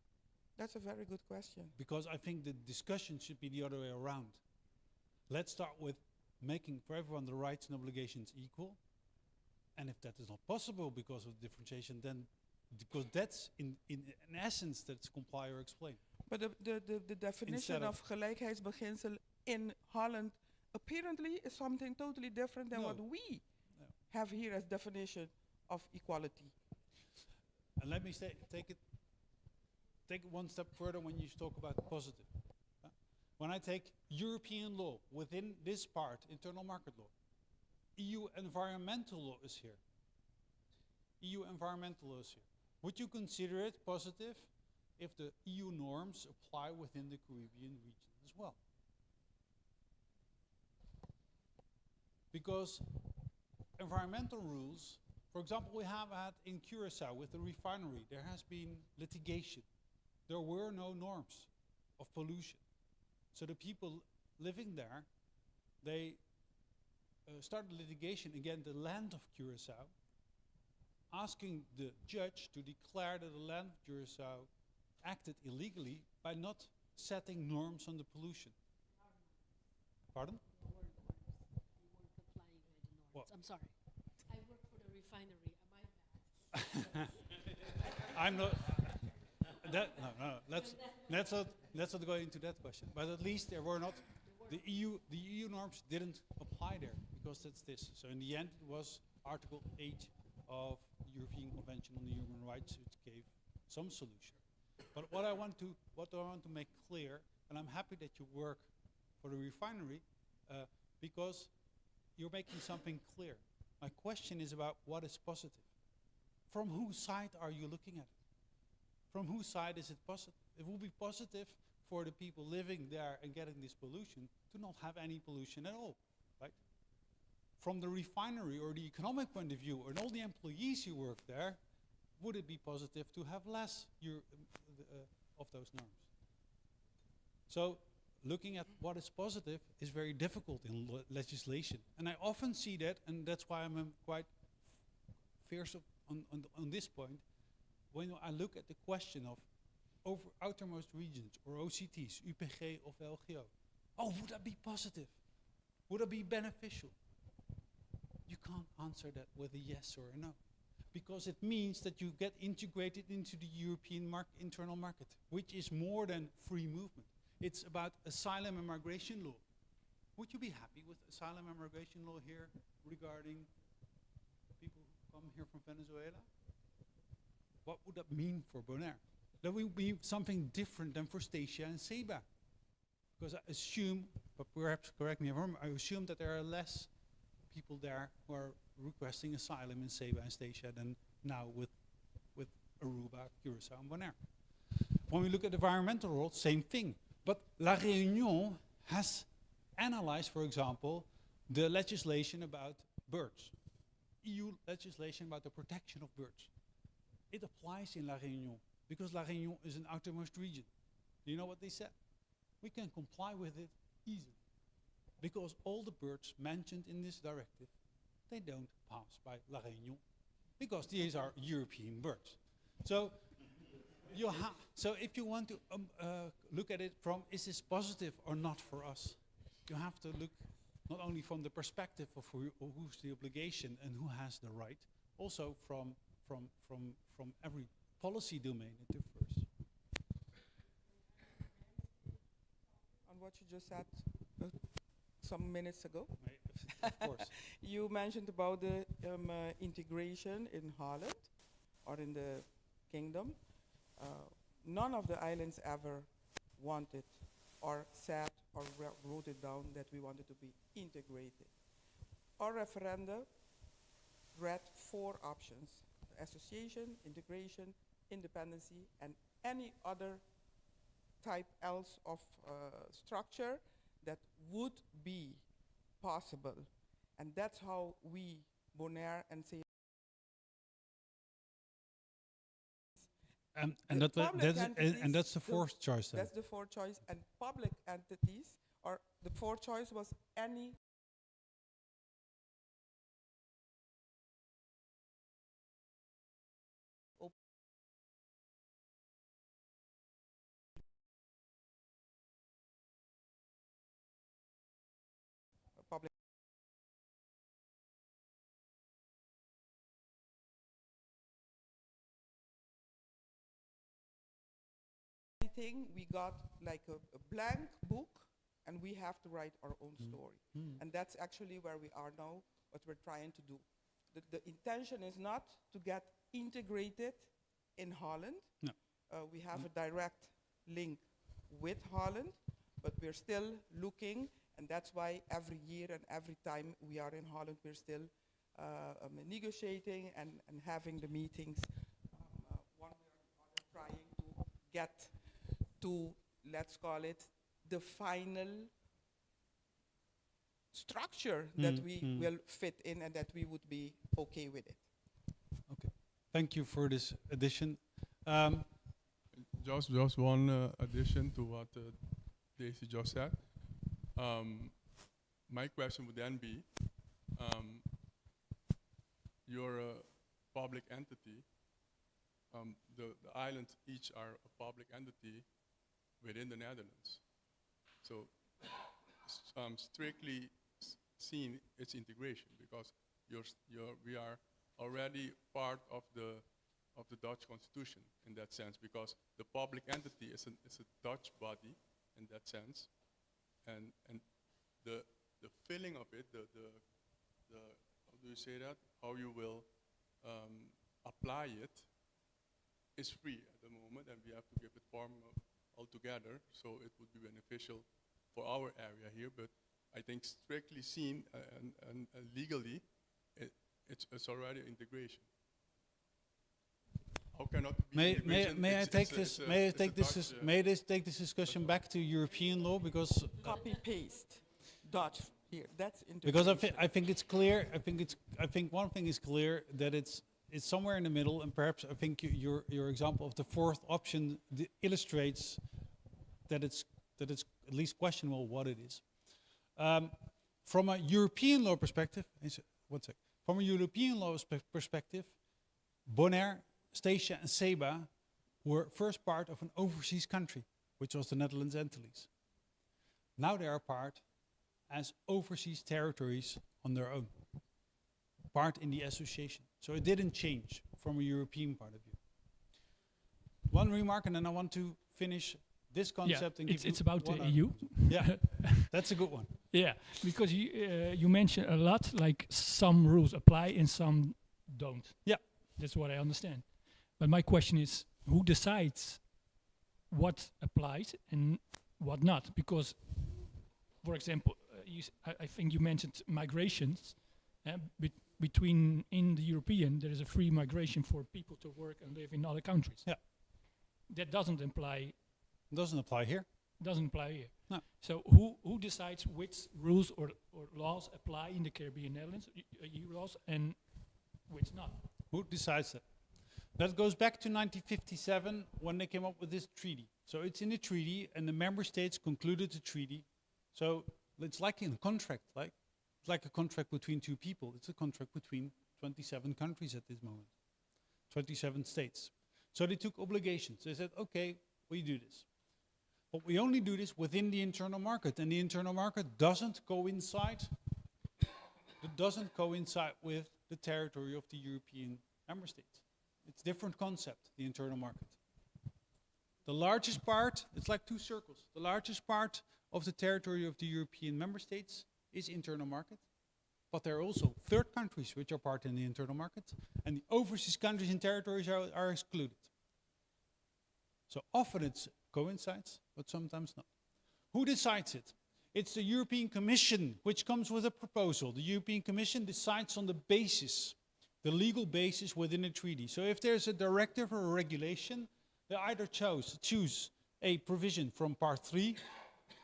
That's a very good question. Because I think the discussion should be the other way around. Let's start with making for everyone the rights and obligations equal. And if that is not possible because of differentiation, then because that's in essence that's comply or explain. But the definition of gelijkheidsbeginsel in Holland apparently is something totally different than what we have here as definition of equality. And let me take it one step further when you talk about positive. When I take European law within this part, internal market law, EU environmental law is here. EU environmental law is here. Would you consider it positive if the EU norms apply within the Caribbean region as well? Because environmental rules, for example, we have had in Curaçao with the refinery, there has been litigation. There were no norms of pollution. So the people living there, they started litigation against the land of Curaçao, asking the judge to declare that the land of Curaçao acted illegally by not setting norms on the pollution. Pardon? You weren't complying with the norms. What? I'm sorry. I work for the refinery. Am I bad? I'm not. Let's not go into that question. But at least there were not the EU norms didn't apply there because that's this. So in the end, it was Article 8 of the European Convention on the Human Rights, which gave some solution. But what I want to make clear, and I'm happy that you work for the refinery, because you're making something clear. My question is about what is positive. From whose side are you looking at it? From whose side is it positive? It will be positive for the people living there and getting this pollution to not have any pollution at all, right? From the refinery or the economic point of view, and all the employees who work there, would it be positive to have less of those norms? So looking at what is positive is very difficult in legislation. And I often see that, and that's why I'm quite fierce on this point. When I look at the question of over outermost regions or OCTs, UPG of LGO, oh, would that be positive? Would that be beneficial? You can't answer that with a yes or a no, because it means that you get integrated into the European internal market, which is more than free movement. It's about asylum and migration law. Would you be happy with asylum and migration law here regarding people who come here from Venezuela? What would that mean for Bonaire? That would be something different than for Statia and Seba. Because I assume, but perhaps correct me if I'm wrong, I assume that there are less people there who are requesting asylum in Seba and Statia than now with Aruba, Curaçao, and Bonaire. When we look at environmental law, same thing. But La Réunion has analyzed, for example, the legislation about birds, EU legislation about the protection of birds. It applies in La Réunion because La Réunion is an outermost region. Do you know what they said? We can comply with it easily because all the birds mentioned in this directive, they don't pass by La Réunion because these are European birds. So so if you want to look at it from, is this positive or not for us? You have to look not only from the perspective of who's the obligation and who has the right, also from every policy domain it differs. On what you just said some minutes ago, of course. You mentioned about the integration in Holland or in the kingdom. None of the islands ever wanted or said or wrote it down that we wanted to be integrated. Our referenda read 4 options: association, integration, independency, and any other type else of structure that would be possible. And that's how we, Bonaire and say. And that's the 4th choice then. That's the 4th choice. And public entities, or the 4th choice was any public. We got like a blank book and we have to write our own story. And that's actually where we are now, what we're trying to do. The intention is not to get integrated in Holland. No. We have a direct link with Holland, but we're still looking, and that's why every year and every time we are in Holland, we're still negotiating and having the meetings, one way or the other, trying to get to, let's call it, the final structure that we will fit in and that we would be okay with it. Okay, thank you for this addition. Just one addition to what Daisy just said. My question would then be, you're a public entity. The islands each are a public entity within the Netherlands. So strictly seen, it's integration because we are already part of the Dutch constitution in that sense, because the public entity is a Dutch body in that sense, and the filling of it, the how do you say that? How you will apply it is free at the moment, and we have to give it form altogether, so it would be beneficial for our area here. But I think strictly seen and legally, it's already integration. How cannot it be integration? May I take this discussion back to European law, because Copy paste Dutch here. That's integration. because I think it's clear. I think one thing is clear, that it's it's somewhere in the middle, and perhaps I think your example of the fourth option illustrates that it's at least questionable what it is. From a European law perspective, From a European law perspective, Bonaire, Statia, and Seba were first part of an overseas country, which was the Netherlands Antilles. Now they are part as overseas territories on their own, part in the association. So it didn't change from a European point of view. One remark, and then I want to finish this concept. Yeah, it's about the EU. Yeah, that's a good one. Yeah, because you mentioned a lot, like some rules apply and some don't. Yeah. That's what I understand. But my question is, who decides what applies and what not? Because, for example, I think you mentioned migrations. Between in the European, there is a free migration for people to work and live in other countries. Yeah. That doesn't apply. Doesn't apply here. Doesn't apply here. No. So who decides which rules or laws apply in the Caribbean Netherlands, EU laws, and which not? Who decides that? That goes back to 1957 when they came up with this treaty. So it's in the treaty, and the member states concluded the treaty. So it's like in a contract, it's like a contract between two people. It's a contract between 27 countries at this moment, 27 states. So they took obligations. They said, okay, we do this. But we only do this within the internal market, and the internal market doesn't coincide with the territory of the European member states. It's a different concept, the internal market. The largest part, it's like two circles. The largest part of the territory of the European member states is internal market, but there are also third countries which are part in the internal market, and the overseas countries and territories are excluded. So often it coincides, but sometimes not. Who decides it? It's the European Commission which comes with a proposal. The European Commission decides on the basis, the legal basis within a treaty. So if there's a directive or a regulation, they either choose a provision from Part 3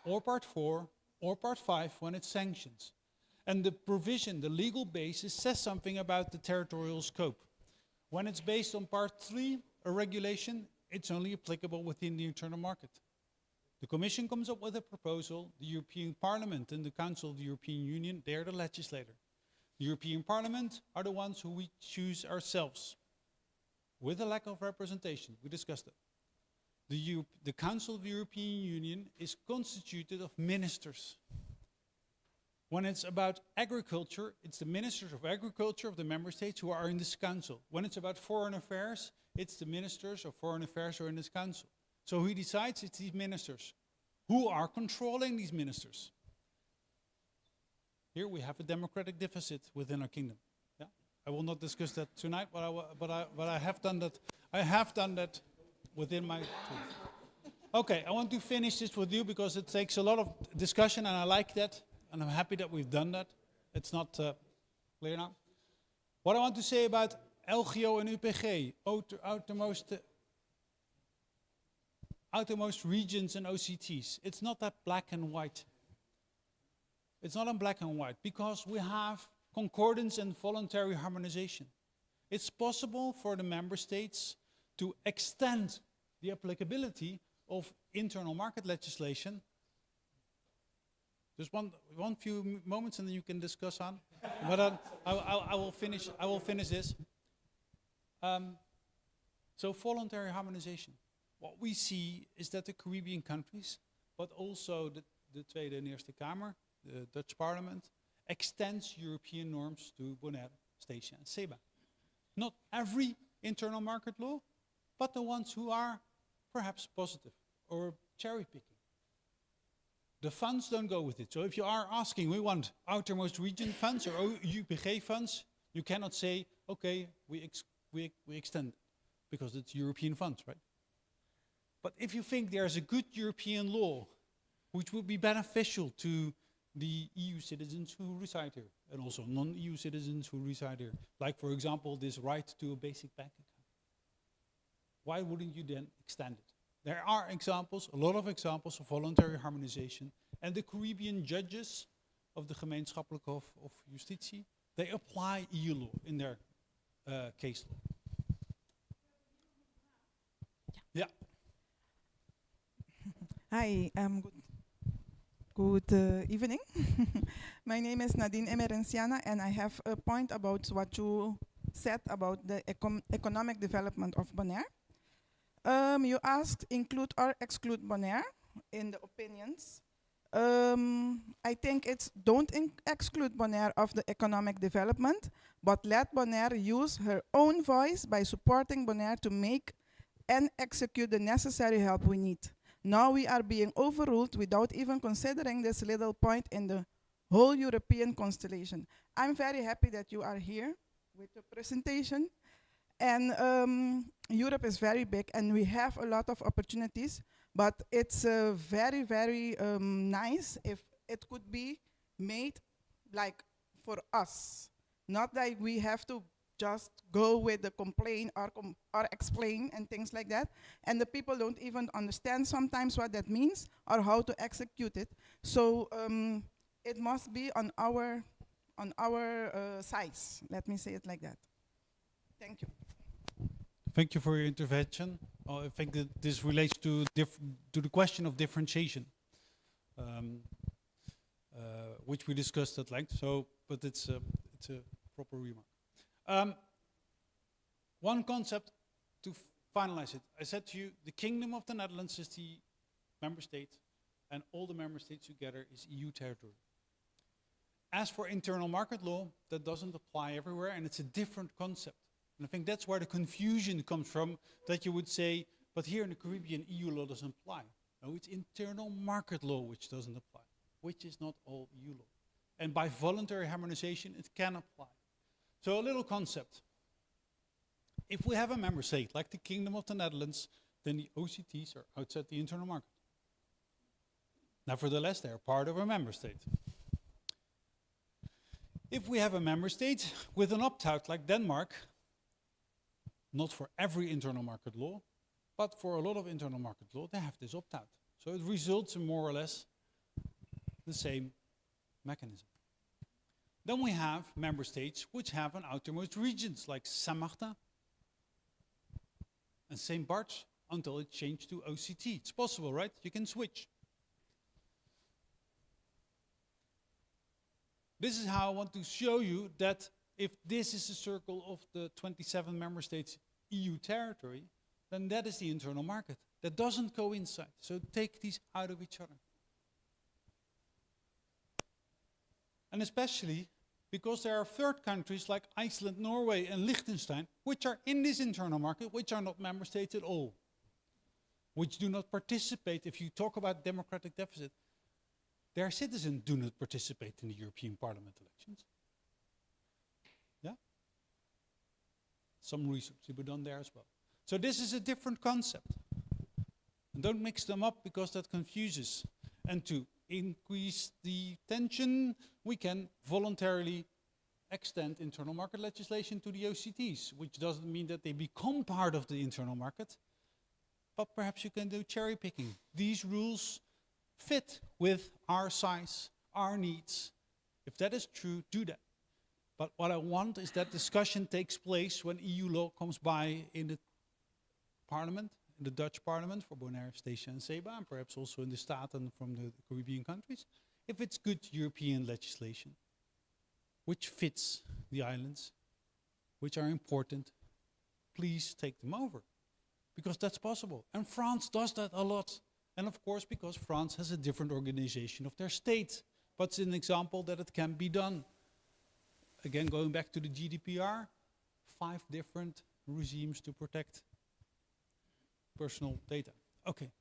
or Part 4 or Part 5 when it's sanctions. And the provision, the legal basis, says something about the territorial scope. When it's based on Part 3, a regulation, it's only applicable within the internal market. The Commission comes up with a proposal. The European Parliament and the Council of the European Union, they are the legislator. The European Parliament are the ones who we choose ourselves. With a lack of representation, we discussed it. The Council of the European Union is constituted of ministers. When it's about agriculture, it's the ministers of agriculture of the member states who are in this council. When it's about foreign affairs, it's the ministers of foreign affairs who are in this council. So who decides? It's these ministers. Who are controlling these ministers? Here we have a democratic deficit within our kingdom. Yeah? I will not discuss that tonight, but I have done that. I have done that within my tools. Okay, I want to finish this with you because it takes a lot of discussion, and I like that. And I'm happy that we've done that. It's not clear now. What I want to say about LGO and UPG, outermost regions and OCTs, it's not that black and white. It's not in black and white because we have concordance and voluntary harmonization. It's possible for the member states to extend the applicability of internal market legislation. Just one few moments, and then you can discuss on. But I will finish. I will finish this. So voluntary harmonization. What we see is that the Caribbean countries, but also the Tweede en Eerste Kamer, the Dutch Parliament, extends European norms to Bonaire, Statia, and Seba. Not every internal market law, but the ones who are perhaps positive or cherry picking. The funds don't go with it. So if you are asking, we want outermost region funds or UPG funds, you cannot say, okay, we extend it, because it's European funds, right? But if you think there's a good European law which would be beneficial to the EU citizens who reside here, and also non-EU citizens who reside here, like, for example, this right to a basic bank account, why wouldn't you then extend it? There are examples, a lot of examples of voluntary harmonization, and the Caribbean judges of the Gemeenschappelijk Hof of Justitie, they apply EU law in their case law. Yeah. Hi, good evening. My name is Nadine Emerenciana, and I have a point about what you said about the economic development of Bonaire. You asked include or exclude Bonaire in the opinions. I think it's don't exclude Bonaire of the economic development, but let Bonaire use her own voice by supporting Bonaire to make and execute the necessary help we need. Now we are being overruled without even considering this little point in the whole European constellation. I'm very happy that you are here with the presentation. And Europe is very big and we have a lot of opportunities, but it's very, very nice if it could be made like for us. Not that we have to just go with the complaint or explain and things like that. And the people don't even understand sometimes what that means or how to execute it. So it must be on our size. Let me say it like that. Thank you. Thank you for your intervention. I think that this relates to the question of differentiation, which we discussed at length. So, but it's a proper remark. One concept to finalize it. I said to you, the Kingdom of the Netherlands is the member state, and all the member states together is EU territory. As for internal market law, that doesn't apply everywhere, and it's a different concept. And I think that's where the confusion comes from, that you would say, but here in the Caribbean, EU law doesn't apply. No, it's internal market law which doesn't apply, which is not all EU law. And by voluntary harmonization, it can apply. So a little concept. If we have a member state, like the Kingdom of the Netherlands, then the OCTs are outside the internal market. Nevertheless, they are part of a member state. If we have a member state with an opt-out like Denmark, not for every internal market law, but for a lot of internal market law, they have this opt-out. So it results in more or less the same mechanism. Then we have member states which have an outermost regions like Saint-Martin and St. Bart's until it changed to OCT. It's possible, right? You can switch. This is how I want to show you that if this is a circle of the 27 member states EU territory, then that is the internal market. That doesn't coincide. So take these out of each other. And especially because there are third countries like Iceland, Norway, and Liechtenstein, which are in this internal market, which are not member states at all, which do not participate. If you talk about democratic deficit, their citizens do not participate in the European Parliament elections. Yeah? Some research to be done there as well. So this is a different concept. And don't mix them up because that confuses. And to increase the tension, we can voluntarily extend internal market legislation to the OCTs, which doesn't mean that they become part of the internal market, but perhaps you can do cherry picking. These rules fit with our size, our needs. If that is true, do that. But what I want is that discussion takes place when EU law comes by in the Parliament, in the Dutch Parliament for Bonaire, Statia and Seba, and perhaps also in the Staten from the Caribbean countries. If it's good European legislation, which fits the islands, which are important, please take them over. Because that's possible. And France does that a lot. And of course, because France has a different organization of their state. But it's an example that it can be done. Again, going back to the GDPR, 5 different regimes to protect personal data. Okay.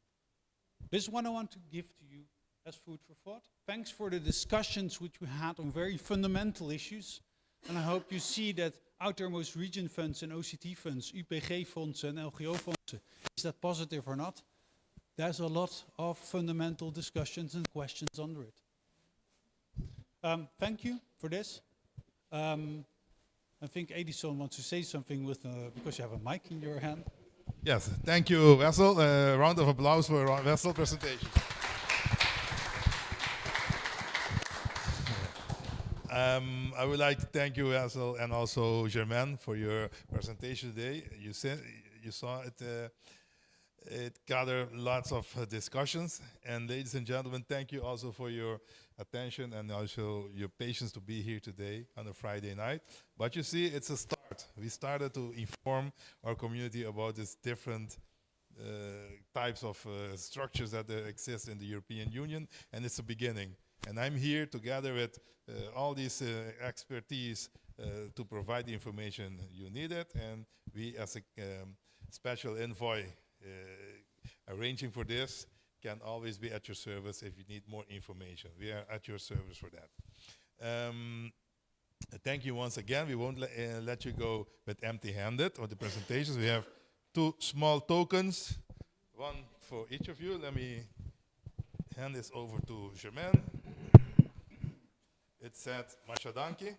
This is what I want to give to you as food for thought. Thanks for the discussions which we had on very fundamental issues. And I hope you see that outermost region funds and OCT funds, UPG funds and LGO funds, is that positive or not? There's a lot of fundamental discussions and questions under it. Thank you for this. I think Edison wants to say something with because you have a mic in your hand. Yes, thank you, Wessel. Round of applause for Wessel's presentation. I would like to thank you, Wessel, and also Germaine, for your presentation today. You saw it. It gathered lots of discussions. And ladies and gentlemen, thank you also for your attention and also your patience to be here today on a Friday night. But you see, it's a start. We started to inform our community about these different types of structures that exist in the European Union, and it's a beginning. And I'm here together with all these expertise to provide the information you needed, and we as a special envoy arranging for this can always be at your service if you need more information. We are at your service for that. Thank you once again. We won't let you go with empty-handed on the presentations. We have 2 small tokens, one for each of you. Let me hand this over to Germaine. It said Mashadanki,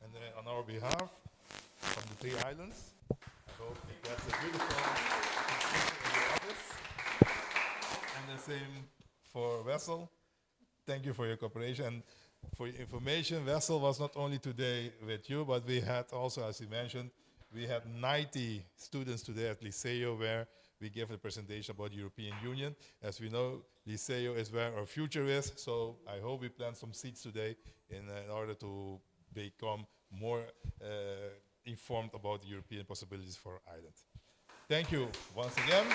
and on our behalf from the 3 islands. I hope it gets a beautiful in the office. And the same for Wessel. Thank you for your cooperation. For your information, Wessel was not only today with you, but we had also, as you mentioned, we had 90 students today at Liceo where we gave a presentation about the European Union. As we know, Liceo is where our future is, so I hope we plant some seeds today in order to become more informed about the European possibilities for our island. Thank you once again.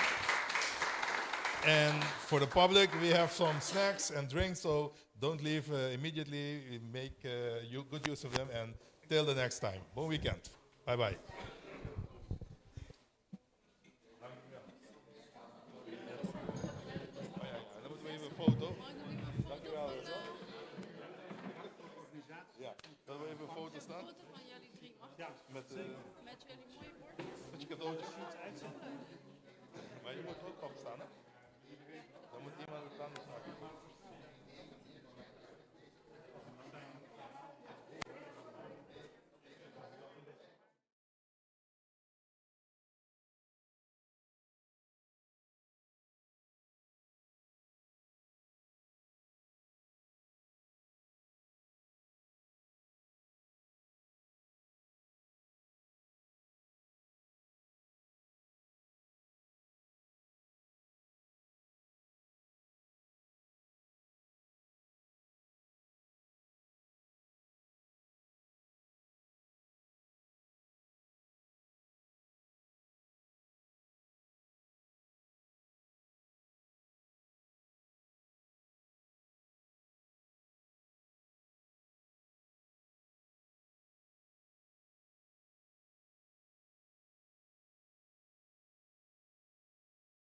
And for the public, we have some snacks and drinks, so don't leave immediately. Make good use of them, and till the next time. Bon weekend. Bye-bye. Dan moeten we even een foto. Dank u wel, Wessel. Ja, willen we even een foto staan? Een foto van jullie 3, mag dat? Met jullie mooie bordjes. Met je cadeautjes. Maar je moet ook opstaan, hè?